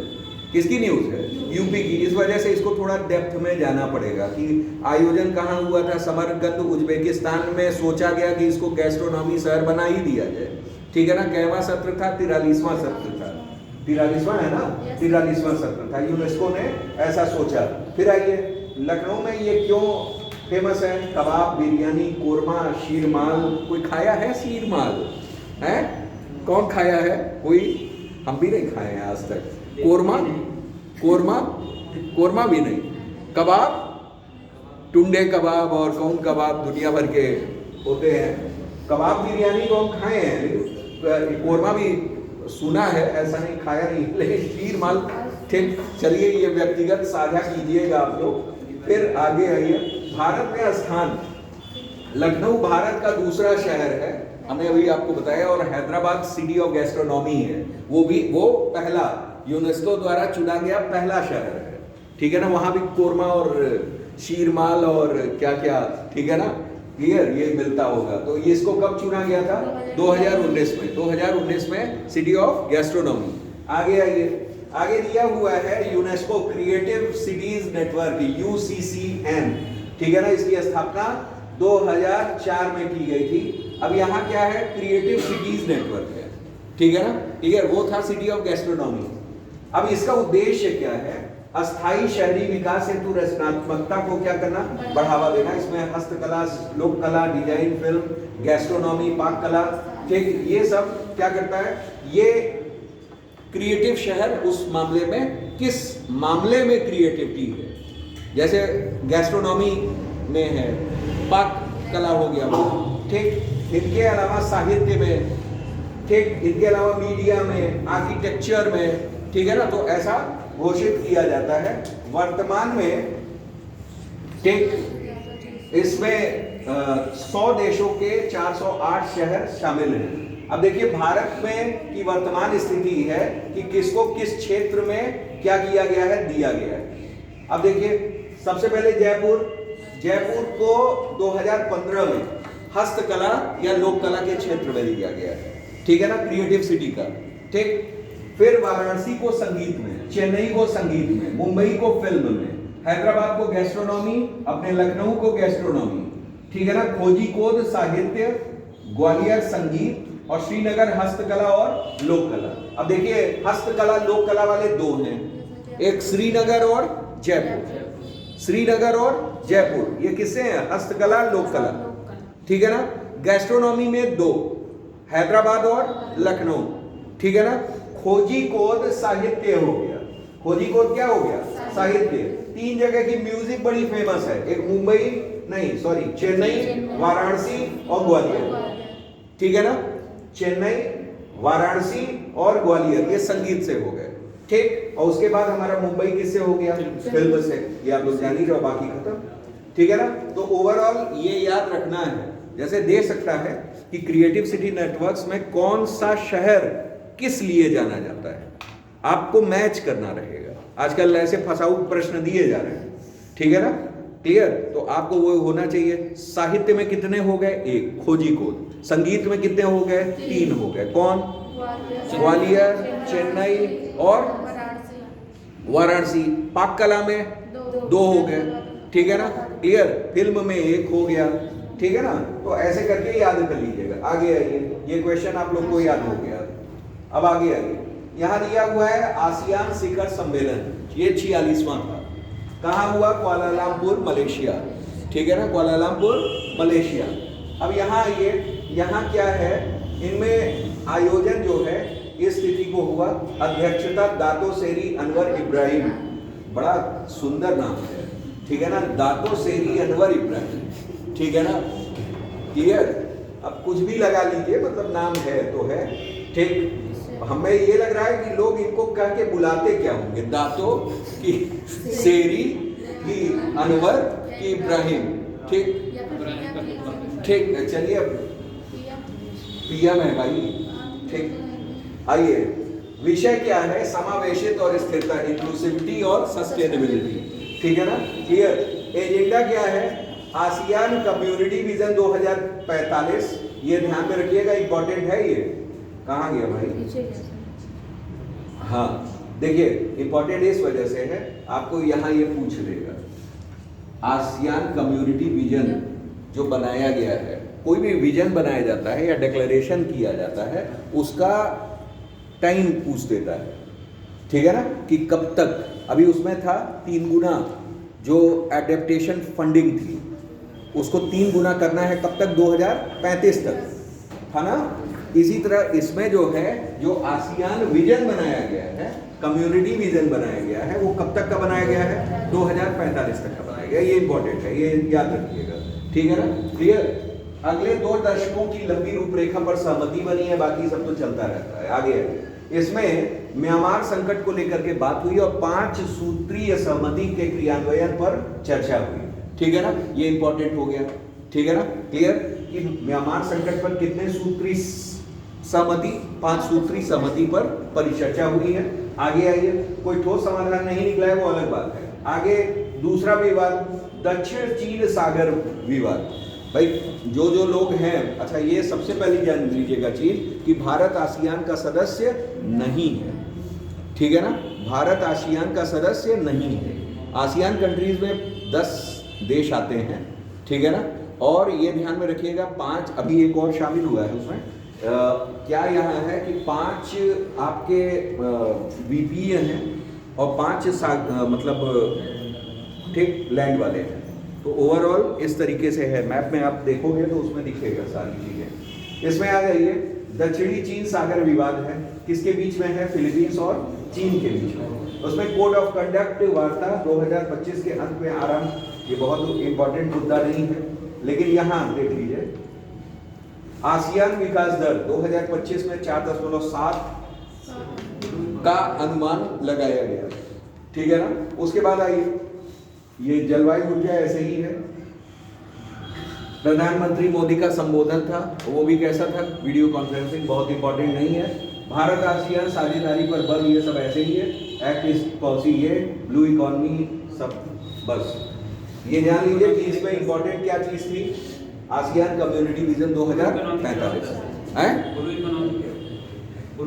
किसकी न्यूज है? यूपी की। इस वजह से इसको थोड़ा डेप्थ में जाना पड़ेगा कि आयोजन कहाँ हुआ था? समरकंद उज्बेकिस्तान में। सोचा गया कि इसको गैस्ट्रोनॉमी शहर बना ही दिया जाए, ठीक है ना। कैवा सत्र था? 43वां सत्र था। 43वां है ना, 43वां सत्र था। यूनेस्को ने ऐसा सोचा। फिर आइए, लखनऊ में ये क्यों फेमस है? कबाब, बिरयानी, कोरमा, शीरमाल। कोई खाया है शीरमाल? है? कौन खाया है? कोई? हम भी नहीं खाए हैं आज तक। कोरमा, कोरमा, कोरमा भी नहीं। कबाब, टुंडे कबाब और कौन कबाब दुनिया भर के होते हैं। कबाब बिरयानी को हम खाए हैं, कोरमा भी सुना है, ऐसा नहीं खाया नहीं, लेकिन शीरमाल, ठीक। चलिए, ये व्यक्तिगत साझा कीजिएगा आप लोग। फिर आगे आइए, भारत में स्थान। लखनऊ भारत का दूसरा शहर है, हमने अभी आपको बताया, और हैदराबाद सिटी ऑफ गैस्ट्रोनॉमी है। वो पहला यूनेस्को द्वारा चुना गया पहला शहर है, ठीक है ना। वहां भी कोरमा और शीरमाल और क्या क्या, ठीक है ना, क्लियर, ये मिलता होगा। तो ये इसको कब चुना गया था? 2019 में। 2019 में सिटी ऑफ गैस्ट्रोनॉमी। आगे आइए, आगे दिया हुआ है UNESCO creative cities network, UCCN, ठीक है ना। इसकी स्थापना 2004 में की गई थी। अब यहाँ क्या है? क्रिएटिव सिटीज नेटवर्क है, ठीक है ना, क्लियर। वो था सिटी ऑफ गैस्ट्रोनॉमी। अब इसका उद्देश्य क्या है? अस्थाई शहरी विकास हेतु रचनात्मकता को क्या करना? बढ़ावा देना। इसमें हस्तकला, लोक कला, डिजाइन, फिल्म, गैस्ट्रोनॉमी, पाक कला, ठीक, ये सब क्या करता है? ये क्रिएटिव शहर उस मामले में, किस मामले में क्रिएटिविटी है? जैसे गैस्ट्रोनॉमी में है, पाक कला हो गया, ठीक। इनके अलावा साहित्य में, ठीक, इनके अलावा मीडिया में, आर्किटेक्चर में, ठीक है ना। तो ऐसा घोषित किया जाता है। वर्तमान में, ठीक, इसमें 100 देशों के 408 शहर शामिल हैं। अब देखिए, भारत में की वर्तमान स्थिति है कि किसको किस क्षेत्र में क्या किया गया है, दिया गया है। अब देखिए, सबसे पहले जयपुर को 2015 में हस्तकला या लोक कला के क्षेत्र में दिया गया है, ठीक है ना, क्रिएटिव सिटी का, ठीक। फिर वाराणसी को संगीत में, चेन्नई को संगीत में, मुंबई को फिल्म में, हैदराबाद को गैस्ट्रोनॉमी, अपने लखनऊ को गैस्ट्रोनॉमी, ठीक है ना, कोझिकोड साहित्य, ग्वालियर संगीत और श्रीनगर हस्तकला और लोक कला। अब देखिए, हस्तकला लोक कला वाले दो हैं, एक श्रीनगर और जयपुर। श्रीनगर और जयपुर ये किससे हैं? हस्तकला लोक कला, ठीक है ना। गैस्ट्रोनॉमी में दो, हैदराबाद और लखनऊ, ठीक है ना। कोझिकोड साहित्य हो गया। कोझिकोड क्या हो गया? साहित्य। 3 जगह की म्यूजिक बड़ी फेमस है, एक मुंबई नहीं सॉरी चेन्नई, वाराणसी और ग्वालियर, ठीक है ना। चेन्नई, वाराणसी और ग्वालियर ये संगीत से हो गए, ठीक। और उसके बाद हमारा मुंबई किससे हो गया? फिल्म से। ये आप लोग जान ही रहो, बाकी खत्म, ठीक है ना। तो ओवरऑल ये याद रखना है, जैसे दे सकता है कि क्रिएटिव सिटी नेटवर्क्स में कौन सा शहर किस लिए जाना जाता है, आपको मैच करना रहेगा। आजकल ऐसे फसाऊ प्रश्न दिए जा रहे हैं, ठीक है ना, क्लियर। तो आपको वो होना चाहिए। साहित्य में कितने हो गए? 1 कोझिकोड। संगीत में कितने हो गए? 3 हो गए। कौन? ग्वालियर, चेन्नई और वाराणसी। पाक कला में 2 हो गए, ठीक है ना, क्लियर। फिल्म में 1 हो गया, ठीक है ना। तो ऐसे करके याद कर लीजिएगा। आगे आइए, ये क्वेश्चन आप लोग को याद हो गया। अब आगे आइए, यहाँ दिया हुआ है आसियान शिखर सम्मेलन, ये 46वां था। कहाँ हुआ? कुआलालंपुर, मलेशिया, ठीक है ना, कुआलालंपुर, मलेशिया। अब यहाँ आइए, यहाँ क्या है? इनमें आयोजन जो है इस तिथि को हुआ, अध्यक्षता दातो सेरी अनवर इब्राहिम, बड़ा सुंदर नाम है, ठीक है ना, दातो सेरी अनवर इब्राहिम, ठीक है ना, क्लियर। अब कुछ भी लगा लीजिए, मतलब नाम है तो है, ठीक। हमें ये लग रहा है कि लोग इनको कह के बुलाते क्या होंगे, दातो की सेरी की अनवर की इब्राहिम, ठीक ठीक। चलिए पीएम है भाई, ठीक। आइए, विषय क्या है, समावेशित और स्थिरता, इंक्लूसिविटी और सस्टेनेबिलिटी, ठीक है ना, क्लियर। एजेंडा क्या है, आसियान कम्युनिटी विजन 2045, ये ध्यान में रखिएगा, इंपॉर्टेंट है ये। कहाँ गया भाई, हाँ देखिए, इंपॉर्टेंट इस वजह से है, आपको यहाँ ये पूछ लेगा, आसियान कम्युनिटी विजन जो बनाया गया है, कोई भी विजन बनाया जाता है या डिक्लेरेशन किया जाता है, उसका टाइम पूछ देता है, ठीक है ना, कि कब तक। अभी उसमें था 3 गुना जो एडेप्टेशन फंडिंग थी, उसको 3 गुना करना है, कब तक, 2035 तक, था ना। इसी तरह इसमें जो है, जो आसियान विजन बनाया गया है, कम्युनिटी विजन बनाया गया है, वो कब तक का बनाया गया है, 2045 तक का बनाया गया। ये इंपॉर्टेंट है, ये याद रखिएगा, ठीक है ना, क्लियर। अगले 2 दशकों की लंबी रूपरेखा पर सहमति बनी है, बाकी सब तो चलता रहता है। आगे इसमें म्यांमार संकट को लेकर के बात हुई और 5 सूत्रीय सहमति के क्रियान्वयन पर चर्चा हुई, ठीक है ना, ये इंपॉर्टेंट हो गया, ठीक है ना, क्लियर। कि म्यांमार संकट पर कितने सूत्री सहमति, 5 सूत्री सहमति पर परिचर्चा हुई है। आगे आइए, कोई ठोस समाधान नहीं निकला है, वो अलग बात है। आगे दूसरा विवाद, दक्षिण चीन सागर विवाद। भाई जो जो लोग हैं, अच्छा ये सबसे पहले जान लीजिएगा चीज, कि भारत आसियान का सदस्य नहीं है, ठीक है ना, भारत आसियान का सदस्य नहीं है। आसियान कंट्रीज में 10 देश आते हैं, ठीक है ना, और ये ध्यान में रखिएगा 5, अभी एक और शामिल हुआ है उसमें। क्या यहाँ है कि 5 आपके वीपीए हैं और 5 मतलब ठीक लैंड वाले हैं। तो ओवरऑल इस तरीके से है, मैप में आप देखोगे तो उसमें दिखेगा सारी चीजें। इसमें आ जाइए, दक्षिणी चीन सागर विवाद है, किसके बीच में है, फिलीपींस और चीन के बीच में। उसमें कोड ऑफ कंडक्ट वार्ता 2025 के अंत में आरंभ, ये बहुत इंपॉर्टेंट मुद्दा नहीं है, लेकिन यहाँ देख लीजिए, आसियान विकास दर 2025 में 4.7 का अनुमान लगाया गया, ठीक है ना। उसके बाद आइए, ये जलवायु ऊर्जा ऐसे ही है। प्रधानमंत्री मोदी का संबोधन था, वो भी कैसा था, वीडियो कॉन्फ्रेंसिंग, बहुत इंपॉर्टेंट नहीं है। भारत आसियान साझेदारी पर बल, ये सब ऐसे ही है। एक्ट इस पॉलिसी, ये ब्लू इकोनॉमी, सब बस ये जान लीजिए कि इसमें इंपॉर्टेंट क्या चीज थी, आसियान कम्युनिटी विजन 2045 है। ब्लू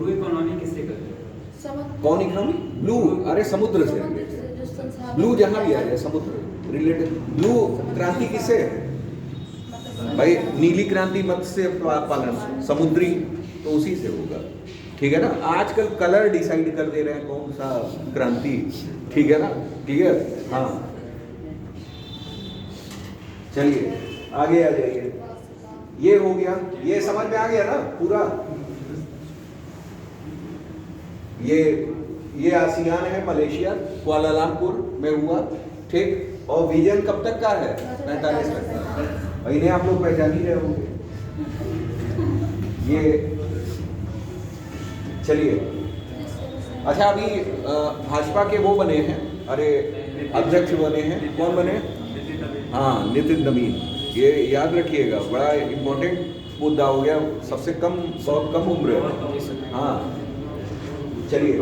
इकोनॉमी किससे करते हैं? कौन इकोनॉमी? ब्लू, अरे समुद्र से, ब्लू जहां भी आ जाए समुद्र रिलेटेड। ब्लू क्रांति किससे है भाई, नीली क्रांति मत्स्य पालन समुद्री, तो उसी से होगा, ठीक है ना। आजकल कलर डिसाइड कर दे रहे हैं कौन सा क्रांति, ठीक है ना, क्लियर। हाँ चलिए आगे आ जाइए, ये हो गया, ये समझ में आ गया ना पूरा। ये आसियान है, मलेशिया कुआलालंपुर में हुआ, ठीक। और विजन कब तक का है, 45 तक का। इन्हें आप लोग पहचान ही रहे होंगे। ये चलिए, अच्छा अभी भाजपा के वो बने हैं, अरे अध्यक्ष बने हैं, कौन बने, हाँ नितिन नवीन। ये याद रखिएगा, बड़ा इम्पोर्टेंट मुद्दा हो गया, सबसे कम, बहुत कम उम्र है। हाँ चलिए,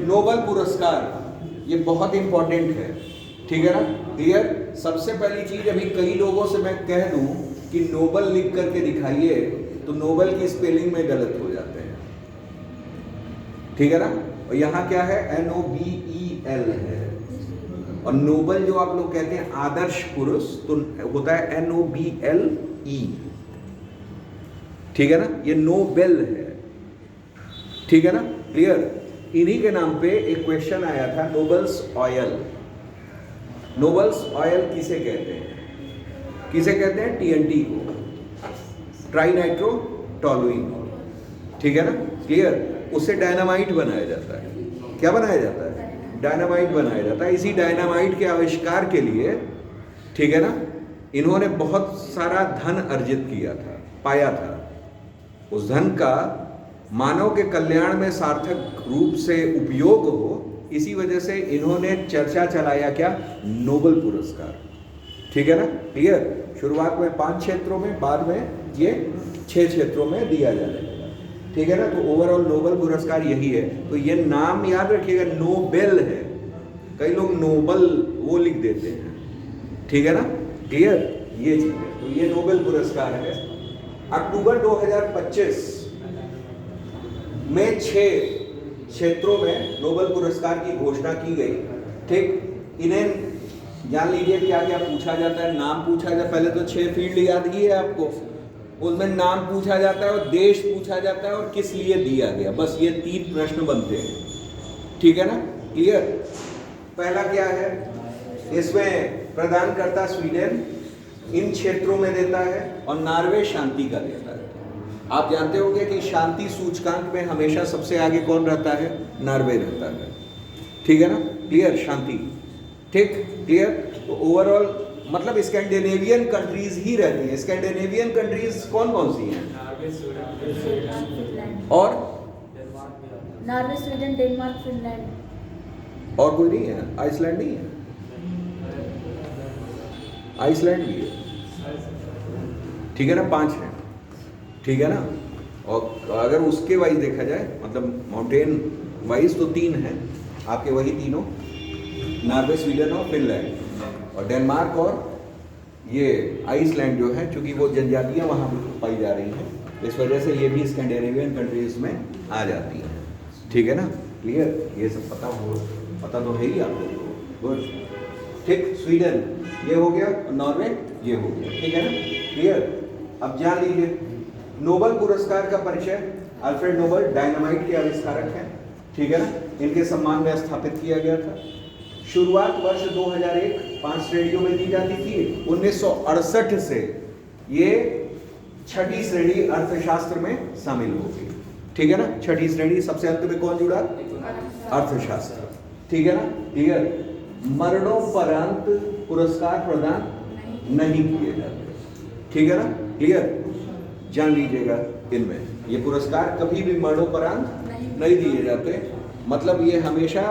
नोबल पुरस्कार, ये बहुत इंपॉर्टेंट है, ठीक है ना, क्लियर। सबसे पहली चीज, अभी कई लोगों से मैं कह दूं कि नोबल लिख करके दिखाइए, तो नोबल की स्पेलिंग में गलत हो जाते हैं, ठीक है ना। और यहाँ क्या है, NOBEL है, और नोबल जो आप लोग कहते हैं आदर्श पुरुष, तो होता है NOBLE, ठीक है ना, ये नोबेल है, ठीक है ना, क्लियर। इन्हीं के नाम पे एक क्वेश्चन आया था, नोबल्स ऑयल। नोबल्स ऑयल किसे कहते हैं, किसे कहते हैं, TNT को, ट्राइनाइट्रोटोलुइन, ठीक है ना, क्लियर। उससे डायनामाइट बनाया जाता है, क्या बनाया जाता है, डायनामाइट बनाया जाता है। इसी डायनामाइट के आविष्कार के लिए, ठीक है ना, इन्होंने बहुत सारा धन अर्जित किया था, पाया था। उस धन का मानव के कल्याण में सार्थक रूप से उपयोग हो, इसी वजह से इन्होंने चर्चा चलाया क्या, नोबेल पुरस्कार। ठीक है ना, क्लियर। शुरुआत में 5 क्षेत्रों में, बाद में ये 6 क्षेत्रों में दिया जाने लगा। ठीक है ना, तो ओवरऑल नोबेल पुरस्कार यही है। तो ये नाम याद रखिएगा, नोबेल है, कई लोग नोबल वो लिख देते हैं। ठीक है ना, क्लियर, ये चीज है। तो ये नोबेल पुरस्कार है। अक्टूबर 2025 में 6 क्षेत्रों में नोबेल पुरस्कार की घोषणा की गई। ठीक, इन्हें जान लीजिए क्या क्या पूछा जाता है। नाम पूछा जाता है, पहले तो 6 फील्ड याद ही है आपको, उसमें नाम पूछा जाता है और देश पूछा जाता है और किस लिए दिया गया। बस ये 3 प्रश्न बनते हैं। ठीक है ना, क्लियर। पहला क्या है, इसमें प्रदानकर्ता स्वीडन इन क्षेत्रों में देता है और नॉर्वे शांति का देता है। आप जानते होंगे कि शांति सूचकांक में हमेशा सबसे आगे कौन रहता है, नॉर्वे रहता है। ठीक है ना, क्लियर, शांति। ठीक, क्लियर। तो ओवरऑल मतलब स्कैंडिनेवियन कंट्रीज ही रहती है। स्कैंडिनेवियन कंट्रीज कौन कौन सी हैं? और नॉर्वे, स्वीडन, डेनमार्क, फिनलैंड। और कोई नहीं है? आइसलैंड नहीं है? आइसलैंड भी है। ठीक है ना, 5 है। ठीक है ना, और अगर उसके वाइज देखा जाए, मतलब माउंटेन वाइज, तो 3 है आपके, वही तीनों, नॉर्वे, स्वीडन और फिनलैंड। और डेनमार्क और ये आइसलैंड जो है, चूंकि वो जनजातियाँ वहाँ पाई जा रही हैं, इस वजह से ये भी स्कैंडिनेवियन कंट्रीज में आ जाती हैं। ठीक है ना, क्लियर। ये सब पता तो है ही आप लोगों को। गुड, ठीक। स्वीडन ये हो गया, नॉर्वे ये हो गया। ठीक है ना, क्लियर। अब जान लीजिए नोबेल पुरस्कार का परिचय। अल्फ्रेड नोबेल डायनामाइट के आविष्कारक हैं। ठीक है ना, इनके सम्मान में स्थापित किया गया था। शुरुआत वर्ष 2001 5 श्रेणियों में दी जाती थी। 1968 से ये 6ठी श्रेणी अर्थशास्त्र में शामिल हो गई। ठीक है ना, 6ठी श्रेणी, सबसे अंत में कौन जुड़ा, अर्थशास्त्र। ठीक है ना, क्लियर। मरणोपरांत पुरस्कार प्रदान नहीं किए जाते। ठीक है ना, क्लियर, जान लीजिएगा। इनमें ये पुरस्कार कभी भी मरणोपरांत नहीं दिए जाते, मतलब ये हमेशा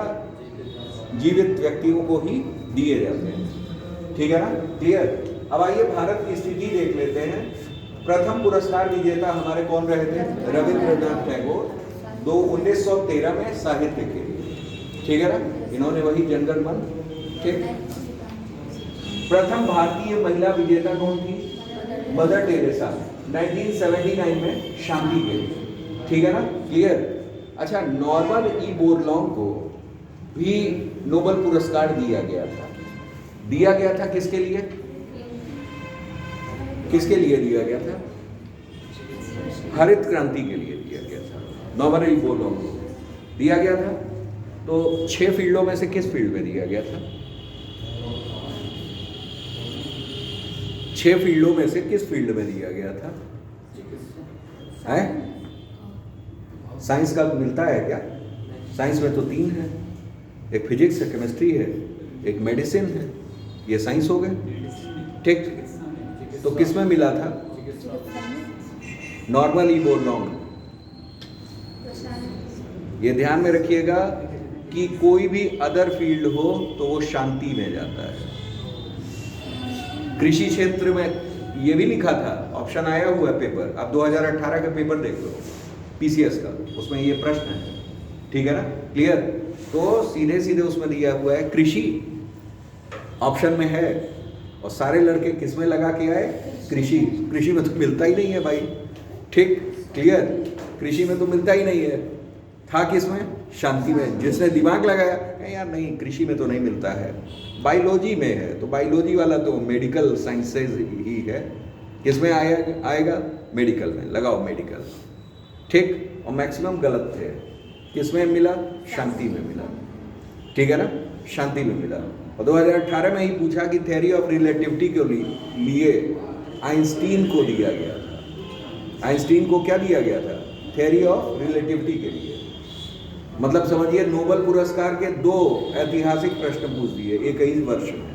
जीवित व्यक्तियों को ही दिए जाते हैं। ठीक है ना, क्लियर। अब आइए भारत की स्थिति देख लेते हैं। प्रथम पुरस्कार विजेता हमारे कौन रहे थे, रविंद्रनाथ टैगोर, 1913 में साहित्य के लिए। ठीक है ना, इन्होंने वही जनगण मन। ठीक। प्रथम भारतीय महिला विजेता कौन थी, मदर टेरेसा, 1979 में शांति के लिए। ठीक है ना, क्लियर। अच्छा, नॉर्मन ई बोरलॉन्ग को भी नोबेल पुरस्कार दिया गया था। दिया गया था किसके लिए, किसके लिए दिया गया था? हरित क्रांति के लिए दिया गया था। नॉर्मन ई बोरलॉन्ग को दिया गया था। तो 6 फील्डों में से किस फील्ड में दिया गया था? 6 फील्डों में से किस फील्ड में दिया गया था? है? साइंस का मिलता है क्या? साइंस में तो 3 है, एक फिजिक्स है, केमिस्ट्री है, एक मेडिसिन है। ये साइंस हो गए। ठीक, तो किस में मिला था? Norman E Borlaug. ये ध्यान में रखिएगा कि कोई भी अदर फील्ड हो तो वो शांति में जाता है। कृषि क्षेत्र में ये भी लिखा था, ऑप्शन आया हुआ है पेपर, अब 2018 का पेपर देख लो पीसीएस का, उसमें ये प्रश्न है। ठीक है ना, क्लियर। तो सीधे सीधे उसमें दिया हुआ है कृषि ऑप्शन में है, और सारे लड़के किस में लगा के आए? कृषि। कृषि में तो मिलता ही नहीं है भाई। ठीक, क्लियर। कृषि में तो मिलता ही नहीं है, था किस में? शांति में। जिसने दिमाग लगाया यार नहीं, कृषि में तो नहीं मिलता है, बायोलॉजी में है, तो बायोलॉजी वाला तो मेडिकल साइंसेज ही है। किस में आएगा? मेडिकल में। लगाओ मेडिकल। ठीक, और मैक्सिमम गलत थे। किस में मिला? शांति में मिला। ठीक है ना, शांति में मिला। और 2018 में ही पूछा कि थ्योरी ऑफ रिलेटिविटी के लिए आइंस्टीन को दिया गया था। आइंस्टीन को क्या दिया गया था? थ्योरी ऑफ रिलेटिविटी के लिए। मतलब समझिए नोबेल पुरस्कार के 2 ऐतिहासिक प्रश्न पूछ दिए 21 वर्ष में,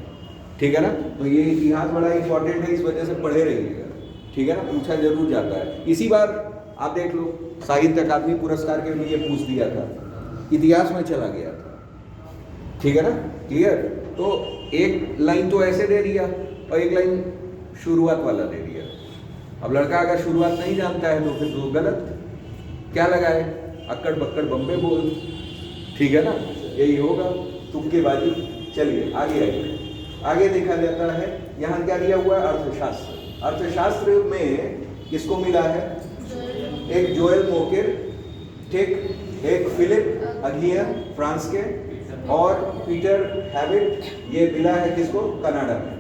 ठीक है ना। तो ये इतिहास बड़ा इंपॉर्टेंट है, इस वजह से पढ़े रहिएगा, ठीक है ना, पूछा जरूर जाता है। इसी बार आप देख लो साहित्य अकादमी पुरस्कार के लिए पूछ दिया था, इतिहास में चला गया था, ठीक है ना, क्लियर। तो एक लाइन तो ऐसे दे दिया और एक लाइन शुरुआत वाला दे दिया। अब लड़का अगर शुरुआत नहीं जानता है तो फिर तो गलत, क्या लगाए, अक्कड़ बक्कड़ बम्बे बोल, ठीक है ना, यही होगा, तुक्केबाजी। चलिए आगे आइए, आगे देखा जाता है यहाँ क्या दिया हुआ है, अर्थशास्त्र। अर्थशास्त्र में किसको मिला है, एक जोएल मोकेर, ठीक, एक फिलिप अगियर फ्रांस के, और पीटर हैबिट, ये मिला है किसको, कनाडा में।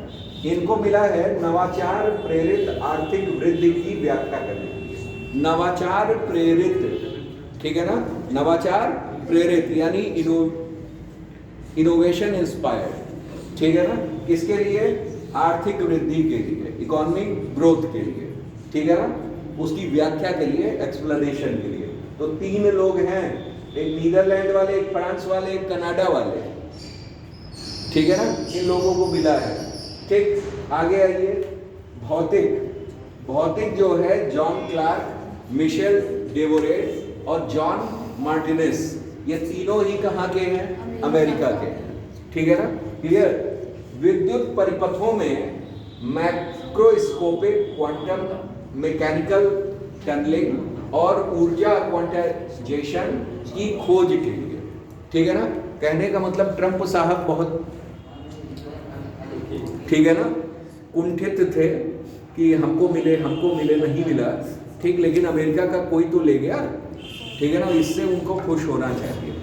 इनको मिला है नवाचार प्रेरित आर्थिक वृद्धि की व्याख्या करने के लिए। नवाचार प्रेरित, ठीक है ना, नवाचार प्रेरित यानी इनोवेशन इंस्पायर्ड, ठीक है ना, किसके लिए, आर्थिक वृद्धि के लिए, इकोनॉमिक ग्रोथ के लिए, ठीक है ना, उसकी व्याख्या के लिए, एक्सप्लेनेशन के लिए। तो 3 लोग हैं, एक नीदरलैंड वाले, एक फ्रांस वाले, एक कनाडा वाले, ठीक है ना, इन लोगों को मिला है, ठीक। आगे आइए, भौतिक। भौतिक जो है जॉन क्लार्क, मिशेल डेवोरेट और जॉन मार्टिनेस, ये तीनों ही कहाँ के हैं, अमेरिका के हैं, ठीक है ना, क्लियर। विद्युत परिपथों में मैक्रोस्कोपिक क्वांटम मैकेनिकल टनलिंग और ऊर्जा क्वांटाइजेशन की खोज के लिए, ठीक है ना। कहने का मतलब ट्रंप साहब बहुत, ठीक है ना, कुंठित थे कि हमको मिले नहीं मिला, ठीक, लेकिन अमेरिका का कोई तो ले गया, ठीक है ना, इससे उनको खुश होना चाहिए,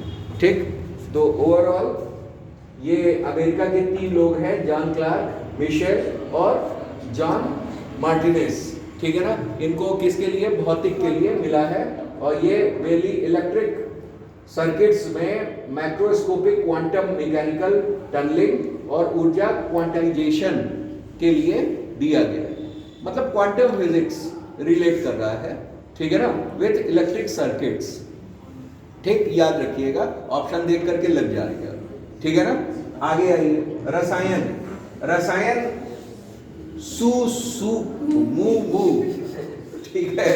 ठीक। तो ओवरऑल ये अमेरिका के 3 लोग हैं, जॉन क्लार्क, मिशेल और जॉन मार्टिनेस, ठीक है ना। इनको किसके लिए, भौतिक के लिए मिला है। और ये मेनली इलेक्ट्रिक सर्किट्स में मैक्रोस्कोपिक क्वांटम मैकेनिकल टनलिंग और ऊर्जा क्वांटाइजेशन के लिए दिया गया है, मतलब क्वांटम फिजिक्स रिलेट कर रहा है, ठीक है ना, विथ इलेक्ट्रिक सर्किट्स, ठीक, याद रखिएगा, ऑप्शन देख करके लग जाएगा, ठीक है ना। आगे आइए, रसायन। रसायन सु मु मु, ठीक है,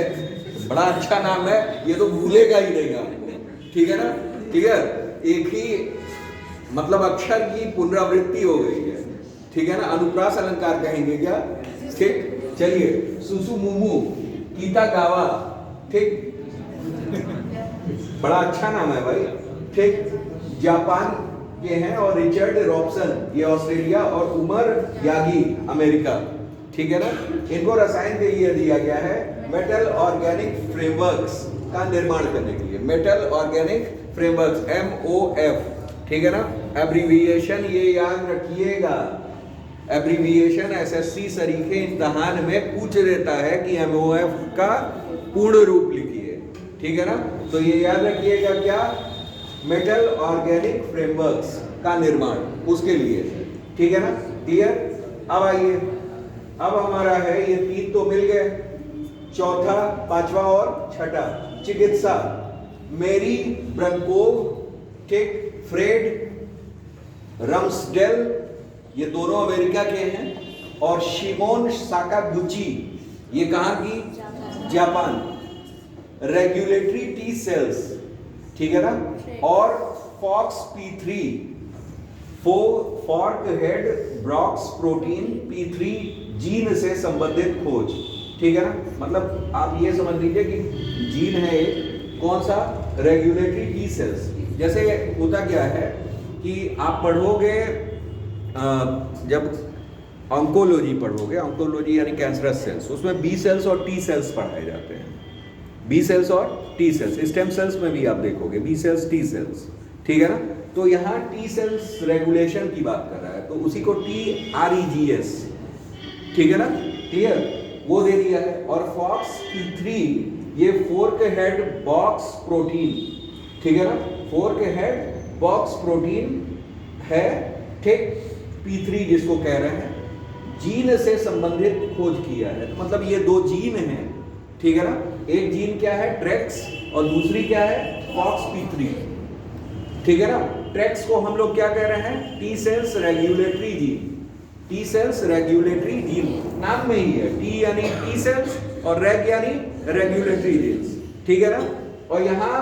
बड़ा अच्छा नाम है, ये तो भूलेगा ही नहीं आपको, ठीक है ना, क्लियर। एक ही मतलब अक्षर की पुनरावृत्ति हो गई है, ठीक है ना, अनुप्रास अलंकार कहेंगे क्या, ठीक। चलिए, सुसु मुमु, कीता गावा, ठीक, बड़ा अच्छा नाम है भाई, ठीक। जापान के हैं और रिचर्ड रॉबसन ये ऑस्ट्रेलिया और उमर यागी अमेरिका, ठीक है ना। इनको रसायन के लिए दिया गया है मेटल ऑर्गेनिक फ्रेमवर्क्स का निर्माण करने के लिए, मेटल ऑर्गेनिक फ्रेमवर्क्स MOF, ठीक है ना। एब्रीविएशन ये याद रखिएगा, एब्रीविएशन SSC सरीखे इम्तहान में पूछ देता है कि MOF का पूर्ण रूप लिखिए, ठीक है ना। तो ये याद रखिएगा क्या, मेटल ऑर्गेनिक फ्रेमवर्क्स का निर्माण, उसके लिए, ठीक है ना, क्लियर। अब आइए, अब हमारा है ये 3 तो मिल गए, चौथा, 5वां और 6ठा, चिकित्सा। मेरी ब्रंकोव, ठीक, फ्रेड रम्सडेल, ये दोनों अमेरिका के हैं, और शिमोन साकागुची, ये कहाँ की, जापान। रेगुलेटरी टी सेल्स, ठीक है ना, और FOX P3, forkhead box protein P3 gene से संबंधित खोज, ठीक है ना। मतलब आप ये समझ लीजिए कि जीन है एक, कौन सा, रेगुलेटरी टी सेल्स। जैसे होता क्या है कि आप पढ़ोगे, जब ऑन्कोलॉजी पढ़ोगे, ऑन्कोलॉजी यानी कैंसरस सेल्स, उसमें बी सेल्स और टी सेल्स पढ़ाए जाते हैं, बी सेल्स और टी सेल्स। स्टेम सेल्स में भी आप देखोगे बी सेल्स, टी सेल्स, ठीक है ना। तो यहाँ टी सेल्स रेगुलेशन की बात कर रहा है, तो उसी को TREGS, ठीक है ना, क्लियर, वो दे दिया है। और फॉक्स P3 ये फोर्क हेड बॉक्स प्रोटीन, ठीक है ना, फोर्क हेड बॉक्स प्रोटीन है, ठीक, P3 जिसको कह रहे हैं, जीन से संबंधित खोज किया है। तो मतलब ये 2 जीन हैं, ठीक है ना, एक जीन क्या है, ट्रेक्स, और दूसरी क्या है, फॉक्स P3, ठीक है ना। ट्रैक्स को हम लोग क्या कह रहे हैं? T cells regulatory gene. T cells regulatory gene नाम में ही है, टी यानी टी सेल्स और रेग यानी रेगुलेटरी जीन्स, ठीक है ना। और यहाँ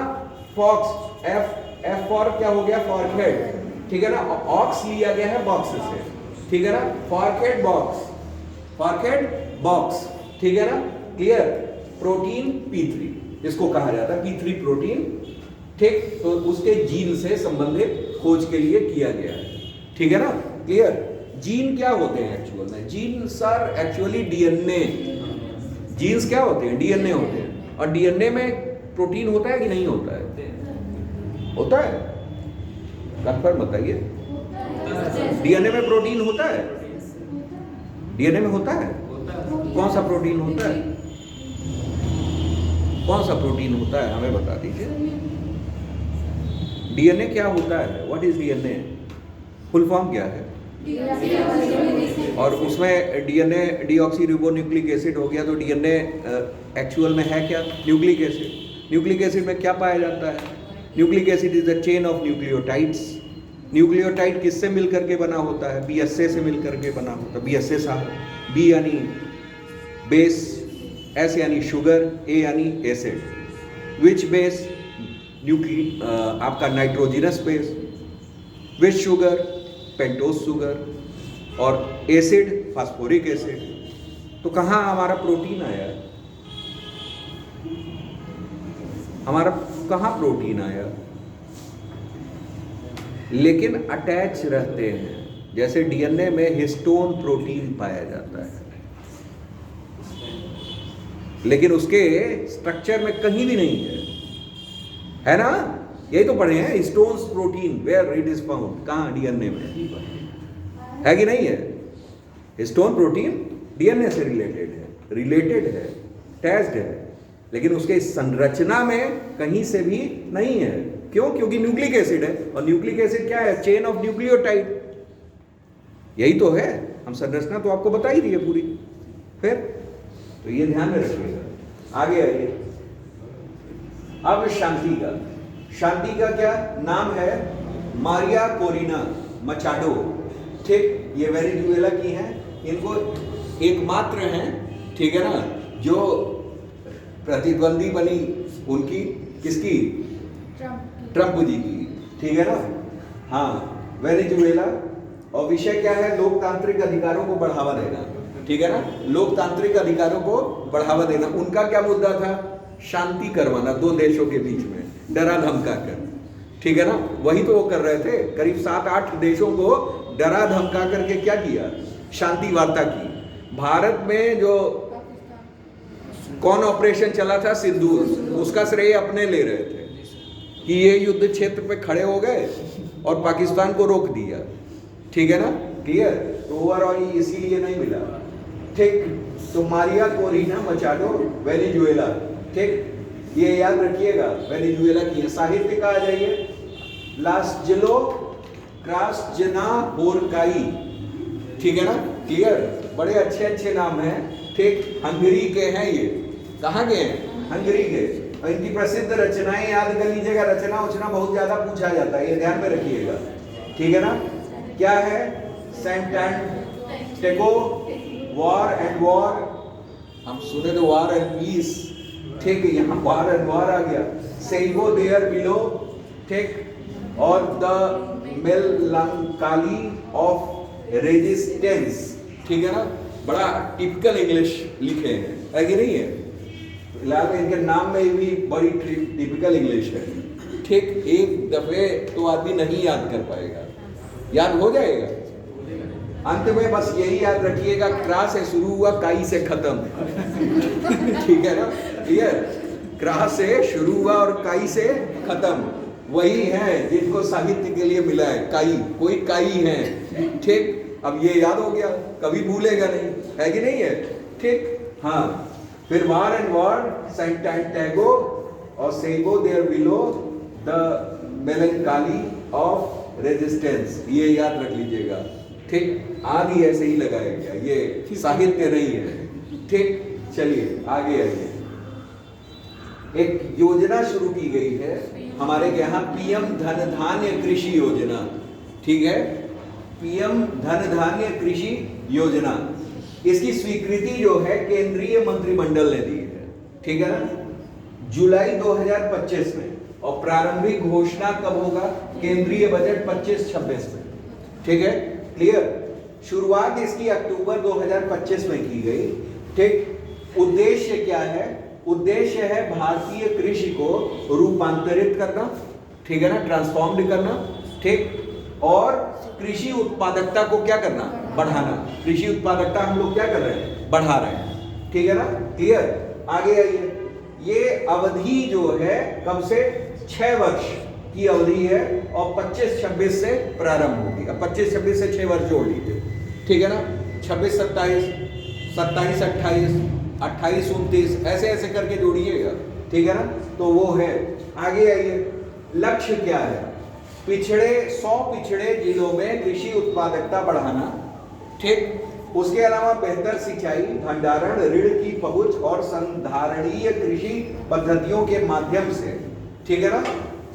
फॉक्स, एफ फॉर क्या हो गया? फॉरहेड, ठीक है ना। ऑक्स लिया गया है बॉक्स से, ठीक है ना। फॉरहेड बॉक्स, फॉरहेड बॉक्स, ठीक है ना। क्लियर। प्रोटीन P3 इसको कहा जाता है, P3 प्रोटीन, ठीक। तो उसके जीन से संबंधित खोज के लिए किया गया है, ठीक है ना। क्लियर। जीन क्या होते हैं एक्चुअल में? Genes are actually DNA. Genes क्या होते हैं? डीएनए होते हैं। और डीएनए में प्रोटीन होता है कि नहीं होता है? होता है, कंफर्म बताइए। डीएनए में प्रोटीन होता है? डीएनए में होता है? कौन सा प्रोटीन होता है? कौन सा प्रोटीन होता है हमें बता दीजिए। डीएनए क्या होता है? What is DNA? Full form क्या है? और उसमें डीएनए डीऑक्सीरिबोन्यूक्लिक एसिड हो गया, तो डीएनए एक्चुअल में है क्या? Nucleic acid. न्यूक्लिक एसिड में क्या पाया जाता है? Nucleic acid is the chain of nucleotides. Nucleotide किससे मिलकर के बना होता है? BSA से मिलकर के बना होता है। BSA साहब, B यानी बेस, S यानी शुगर, A यानी एसिड। विच बेस? आपका नाइट्रोजिनस बेस। विच शुगर? Pentose sugar. और एसिड फास्फोरिक एसिड। तो कहाँ हमारा प्रोटीन आया? हमारा कहाँ प्रोटीन आया? लेकिन अटैच रहते हैं, जैसे डीएनए में हिस्टोन प्रोटीन पाया जाता है, लेकिन उसके स्ट्रक्चर में कहीं भी नहीं है ना। यही तो पढ़े हैं, histones protein where it is found. कहाँ? डीएनए में है कि नहीं है? हिस्टोन प्रोटीन डीएनए से रिलेटेड है, अटैच्ड है, लेकिन उसके संरचना में कहीं से भी नहीं है। क्यों? क्योंकि न्यूक्लिक एसिड है, और न्यूक्लिक एसिड क्या है? Chain of nucleotide. यही तो है, हम संरचना तो आपको बता ही दी है पूरी। फिर तो ये ध्यान में रखिएगा। आगे आइए। अब शांति का क्या नाम है? मारिया कोरिना मचाडो, ठीक। ये वेनेजुएला की हैं। इनको एकमात्र हैं, ठीक है ना, जो प्रतिद्वंदी बनी उनकी, किसकी? ट्रंप जी की, ठीक है ना। हाँ, वेनेजुएला। और विषय क्या है? लोकतांत्रिक अधिकारों को बढ़ावा देना, ठीक है ना। लोकतांत्रिक अधिकारों को बढ़ावा देना। उनका क्या मुद्दा था? शांति करवाना दो देशों के बीच में, डरा धमका कर, ठीक है ना। वही तो वो कर रहे थे। करीब 7-8 देशों को डरा धमका करके क्या किया? शांति वार्ता की। भारत में जो कौन ऑपरेशन चला था? सिंदूर। उसका श्रेय अपने ले रहे थे कि ये युद्ध क्षेत्र पे खड़े हो गए और पाकिस्तान को रोक दिया, ठीक है ना। क्लियर। तो ओवरऑल इसीलिए नहीं मिला, ठीक। तो मारिया कोरिना मचाडो वेनेजुएला, ठीक। ये याद रखिएगा, वेनेजुएला की है। साहित्य का आ जाइए। लास्जेलो क्रास्जना बोरकाई, ठीक है ना। क्लियर। बड़े अच्छे नाम हैं, ठीक। हंगरी के हैं ये। कहाँ के हैं? हंगरी के। और इनकी प्रसिद्ध रचनाएं याद कर लीजिएगा। रचना बहुत ज्यादा पूछा जाता है, ये ध्यान में रखिएगा, ठीक है ना। क्या है? सैंटागो, वॉर एंड वॉर। हम सुने तो वॉर एंड पीस, ठीक है। यहाँ वॉर एंड वॉर आ गया। सेगो देयर बिलो, ठीक। और द मेलंकाली ऑफ रेजिस्टेंस, ठीक है ना। बड़ा टिपिकल इंग्लिश लिखे हैं, है कि नहीं है? फिलहाल इनके नाम में भी बड़ी टिपिकल इंग्लिश है, ठीक। एक दफे तो आदमी नहीं याद कर पाएगा, याद हो जाएगा। अंत में बस यही याद रखिएगा, क्रा से शुरू हुआ, काई से खत्म, ठीक है ना। क्लियर। क्रा से शुरू हुआ और काई से खत्म। वही है जिनको साहित्य के लिए मिला है काई। कोई काई है, ठीक। अब ये याद हो गया, कभी भूलेगा नहीं, है कि नहीं है? ठीक। हाँ, फिर वार एंड वॉर, सैंटागो और Seiobo there below, the melancholy of resistance, ये याद रख लीजिएगा, ठीक। आदि ऐसे ही लगाया गया, ये साहित्य नहीं है, ठीक। चलिए आगे आइए। एक योजना शुरू की गई है हमारे यहाँ, पीएम धन धान्य कृषि योजना। ठीक है, पीएम धन धान्य कृषि योजना, इसकी स्वीकृति जो है केंद्रीय मंत्रिमंडल ने दी है। ठीक है ना, जुलाई 2025 में, और प्रारंभिक घोषणा कब होगा? केंद्रीय बजट 25-26 में। ठीक है, क्लियर। शुरुआत इसकी अक्टूबर 2025 में की गई। ठीक, उद्देश्य क्या है? उद्देश्य है भारतीय कृषि को रूपांतरित करना, ठीक है ना, ट्रांसफॉर्म्ड करना। ठीक, और कृषि उत्पादकता को क्या करना? बढ़ाना। कृषि उत्पादकता हम लोग क्या कर रहे हैं? बढ़ा रहे हैं। ठीक है ना, क्लियर। आगे आइए, ये अवधि जो है कब से? 6 वर्ष की अवधि है, और 25-26 से प्रारंभ होगी। अब 25-26 से 6 वर्ष जोड़ लीजिए। ठीक है ना, 26-27, 27-28, 28-29, ऐसे ऐसे करके जोड़िएगा। ठीक है ना, तो वो है। आगे आइए, लक्ष्य क्या है? 100 पिछड़े जिलों में कृषि उत्पादकता बढ़ाना। ठीक, उसके अलावा बेहतर सिंचाई, भंडारण, ऋण की पहुंच और संधारणीय कृषि पद्धतियों के माध्यम से। ठीक है ना,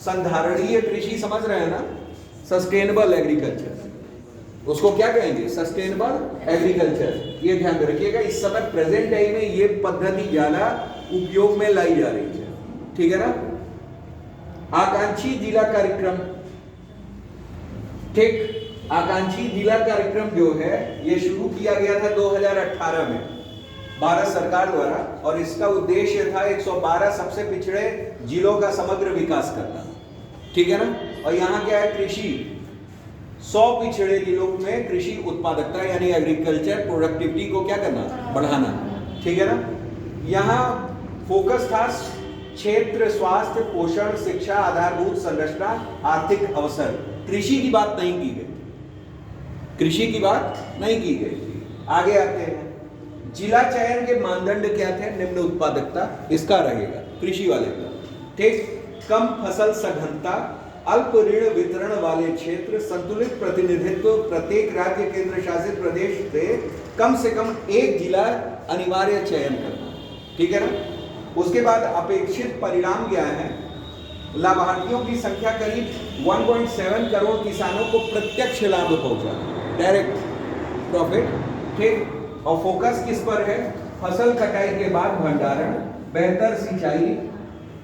संधारणीय कृषि समझ रहे हैं ना? सस्टेनेबल एग्रीकल्चर, उसको क्या कहेंगे? Sustainable agriculture. ये ध्यान रखिएगा, इस समय प्रेजेंट टाइम में ये पद्धति ज्यादा उपयोग में लाई जा रही है। ठीक है ना, आकांक्षी जिला कार्यक्रम। ठीक, आकांक्षी जिला कार्यक्रम जो है ये शुरू किया गया था 2018 में भारत सरकार द्वारा, और इसका उद्देश्य था 112 सबसे पिछड़े जिलों का समग्र विकास करना। ठीक है ना, और यहाँ क्या है? कृषि 100 पिछड़े जिलों में कृषि उत्पादकता यानी एग्रीकल्चर प्रोडक्टिविटी को क्या करना? बढ़ाना। ठीक है ना, यहाँ फोकस था क्षेत्र, स्वास्थ्य, पोषण, शिक्षा, आधारभूत संरचना, आर्थिक अवसर। कृषि की बात नहीं की गई, कृषि की बात नहीं की गई। आगे आते हैं, जिला चयन के मानदंड क्या थे? निम्न उत्पादकता, इसका रहेगा कृषि वाले का। ठीक, कम फसल सघनता, अल्प ऋण वितरण वाले क्षेत्र, संतुलित प्रतिनिधित्व, प्रत्येक राज्य केंद्र शासित प्रदेश से कम 1 जिला अनिवार्य चयन करना। ठीक है ना, उसके बाद अपेक्षित परिणाम क्या है? लाभार्थियों की संख्या करीब 1.7 करोड़ किसानों को प्रत्यक्ष लाभ पहुंचा, डायरेक्ट प्रॉफिट। ठीक, और फोकस किस पर है? फसल कटाई के बाद भंडारण, बेहतर सिंचाई,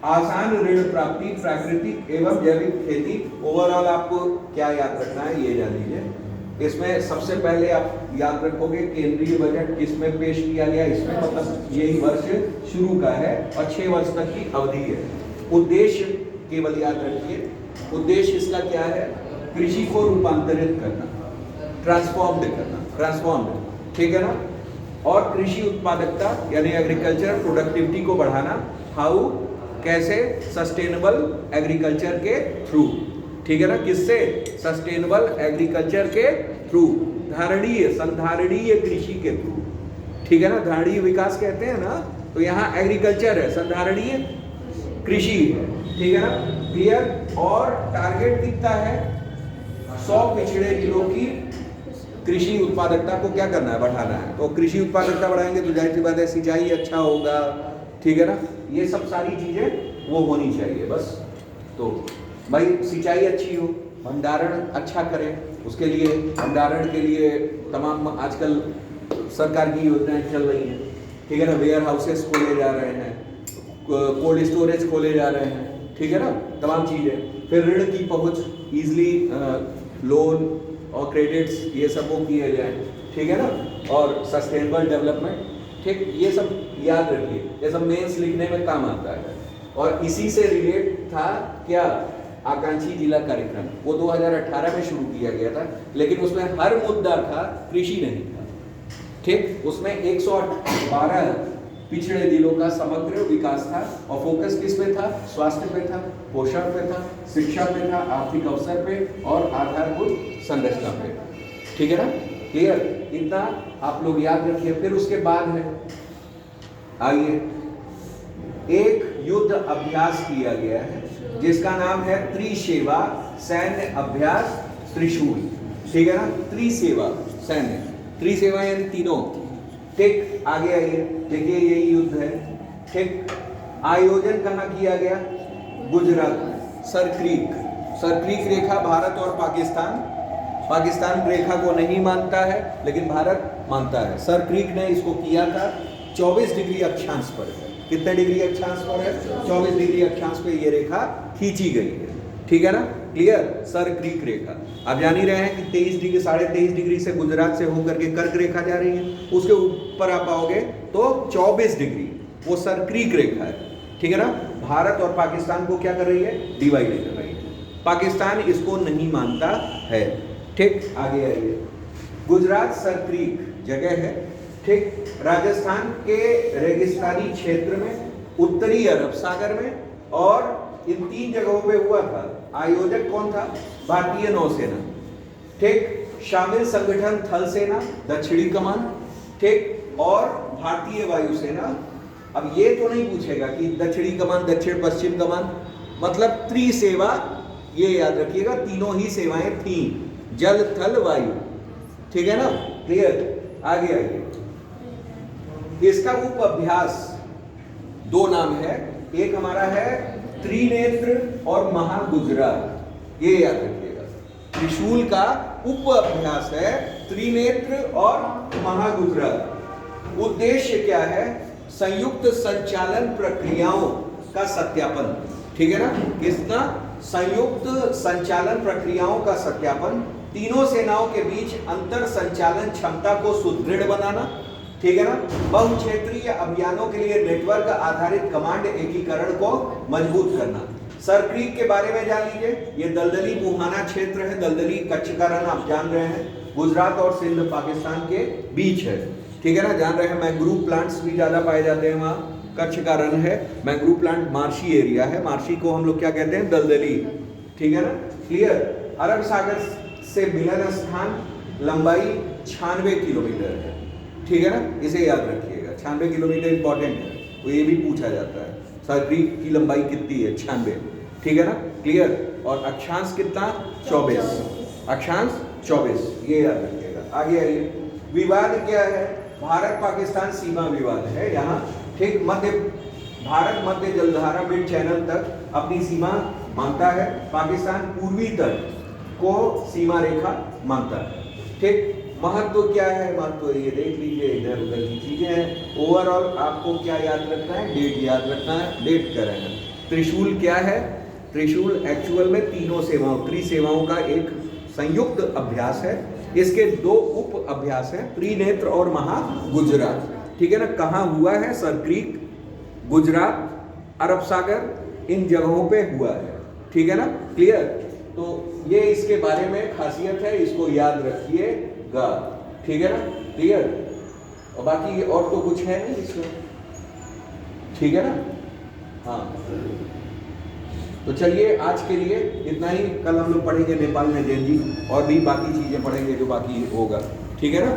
आसान ऋण प्राप्ति, प्राकृतिक एवं जैविक खेती। ओवरऑल आपको क्या याद रखना है ये जान लीजिए। इसमें सबसे पहले आप याद रखोगे केंद्रीय बजट किसमें पेश किया गया, इसमें, मतलब यही वर्ष शुरू का है और 6 वर्ष तक की अवधि है। उद्देश्य केवल याद रखिए, उद्देश्य इसका क्या है? कृषि को रूपांतरित करना, ट्रांसफॉर्म्ड। ठीक है ना, और कृषि उत्पादकता यानी एग्रीकल्चर प्रोडक्टिविटी को बढ़ाना। हाउ? कैसे? सस्टेनेबल एग्रीकल्चर के थ्रू। ठीक है ना, किससे? सस्टेनेबल एग्रीकल्चर के थ्रू, धारणीय, संधारणीय कृषि के थ्रू। ठीक है ना, धारणीय विकास कहते हैं ना, तो यहाँ एग्रीकल्चर है, संधारणीय कृषि है। ठीक है ना, क्लियर। और टारगेट कितना है? 100 पिछड़े जिलों की कृषि उत्पादकता को क्या करना है? बढ़ाना है। तो कृषि उत्पादकता बढ़ाएंगे तो जाहिर सी बात है सिंचाई अच्छा होगा। ठीक है ना, ये सब सारी चीजें वो होनी चाहिए बस। तो भाई सिंचाई अच्छी हो, भंडारण अच्छा करें, उसके लिए भंडारण के लिए तमाम आजकल सरकार की योजनाएं चल रही हैं। ठीक है ना, वेयर हाउसेस खोले जा रहे हैं, कोल्ड स्टोरेज खोले जा रहे हैं। ठीक है ना, तमाम चीजें। फिर ऋण की पहुंच, इजली लोन और क्रेडिट्स, ये सब वो किए जाए। ठीक है ना, और सस्टेनेबल डेवलपमेंट। ठीक, ये सब याद रखिए, ये सब मेंस लिखने में काम आता है। और इसी से रिलेट था क्या? आकांक्षी जिला कार्यक्रम, वो 2018 में शुरू किया गया था, लेकिन उसमें हर मुद्दा था, कृषि नहीं था। ठीक, उसमें 112 पिछड़े जिलों का समग्र विकास था, और फोकस किस पे था? स्वास्थ्य पे था, पोषण पे था, शिक्षा पे था, आर्थिक अवसर पे और आधारभूत संरचना पे। ठीक है ना, क्लियर? इतना आप लोग याद रखिए। फिर उसके बाद है, आइए, एक युद्ध अभ्यास किया गया है जिसका नाम है त्रिसेवा सैन्य अभ्यास त्रिशूल। ठीक है ना, त्रिसेवा सैन्य, त्रिसेवा यानी तीनों। ठीक, आगे आइए, देखिए यही युद्ध है। ठीक, आयोजन कहाँ किया गया? गुजरात। सरक्रीक रेखा भारत और पाकिस्तान रेखा को नहीं मानता है लेकिन भारत मानता है। सरक्रीक ने इसको किया था 24 डिग्री अक्षांश पर है। कितने डिग्री अक्षांश पर है? 24 डिग्री अक्षांश पे ये रेखा खींची गई है। ठीक है ना, क्लियर? सरक्रीक रेखा आप जान ही रहे हैं कि 23 डिग्री 23.5 डिग्री से गुजरात से होकर के कर्क रेखा जा रही है, उसके ऊपर आप आओगे तो 24 डिग्री वो सरक्रीक रेखा है। ठीक है ना, भारत और पाकिस्तान को क्या कर रही है? डिवाइड कर रही है। पाकिस्तान इसको नहीं मानता है। ठीक, आगे आइए। गुजरात सरक्रीक जगह है, ठीक, राजस्थान के रेगिस्तानी क्षेत्र में, उत्तरी अरब सागर में, और इन 3 जगहों पे हुआ था। आयोजक कौन था? भारतीय नौसेना। ठीक, शामिल संगठन थल सेना, दक्षिणी कमान, ठीक, और भारतीय वायुसेना। अब ये तो नहीं पूछेगा कि दक्षिणी कमान, दक्षिण पश्चिम कमान, मतलब त्रिसेवा, ये याद रखिएगा, तीनों ही सेवाएं थी, जल थल वायु। ठीक है ना, क्लियर? आगे आइए। इसका उप अभ्यास 2 नाम है, एक हमारा है त्रिनेत्र और महागुजरात, ये याद रखिएगा। त्रिशूल का उप अभ्यास है त्रिनेत्र और महागुजरात। उद्देश्य क्या है? संयुक्त संचालन प्रक्रियाओं का सत्यापन। ठीक है ना, किसका? संयुक्त संचालन प्रक्रियाओं का सत्यापन, तीनों सेनाओं के बीच अंतर संचालन क्षमता को सुदृढ़ बनाना। ठीक है ना, बहुक्षेत्रीय अभियानों के लिए नेटवर्क आधारित कमांड एकीकरण को मजबूत करना। सरक्रीक के बारे में जान लीजिए, ये दलदली मुहाना क्षेत्र है, दलदली कच्छ का रण आप जान रहे हैं, गुजरात और सिंध पाकिस्तान के बीच है। ठीक है ना, जान रहे हैं, मैंग्रोव प्लांट्स भी ज्यादा पाए जाते हैं वहाँ। कच्छ का रण है, मैंग्रोव प्लांट मार्शी एरिया है, मार्शी को हम लोग क्या कहते हैं? दलदली। ठीक है ना, क्लियर? अरब सागर से मिलन स्थान लंबाई 96 किलोमीटर है। ठीक है ना, इसे याद रखिएगा, 96 किलोमीटर इंपॉर्टेंट है, तो ये भी पूछा जाता है। सरक्रीक की लंबाई कितनी है? 96। ठीक है ना, क्लियर? और अक्षांश कितना? 24। अक्षांश 24, ये याद रखिएगा। आगे आइए। विवाद क्या है? भारत पाकिस्तान सीमा विवाद है यहाँ। ठीक, भारत मध्य जलधारा मिड चैनल तक अपनी सीमा मानता है, पाकिस्तान पूर्वी तट को सीमा रेखा मानता है। ठीक, महत्व क्या है? महत्व ये देख लीजिए, इधर उधर की चीजें हैं। ओवरऑल आपको क्या याद रखना है? डेट याद रखना है, डेट कर रहे हैं। त्रिशूल क्या है? त्रिशूल एक्चुअल में तीनों सेवाओं, त्रिसेवाओं का एक संयुक्त अभ्यास है। इसके 2 उप अभ्यास हैं, त्रिनेत्र और महागुजरात। ठीक है ना, कहाँ हुआ है? सरक्रीक, गुजरात, अरब सागर, इन जगहों पे हुआ है। ठीक है ना, क्लियर? तो ये इसके बारे में खासियत है, इसको याद रखिएगा। ठीक है ना, क्लियर? और बाकी और तो कुछ है नहीं इसमें। ठीक है ना, हाँ, तो चलिए आज के लिए इतना ही। कल हम लोग पढ़ेंगे नेपाल में जैन जी, और भी बाकी चीजें पढ़ेंगे जो बाकी होगा। ठीक है ना।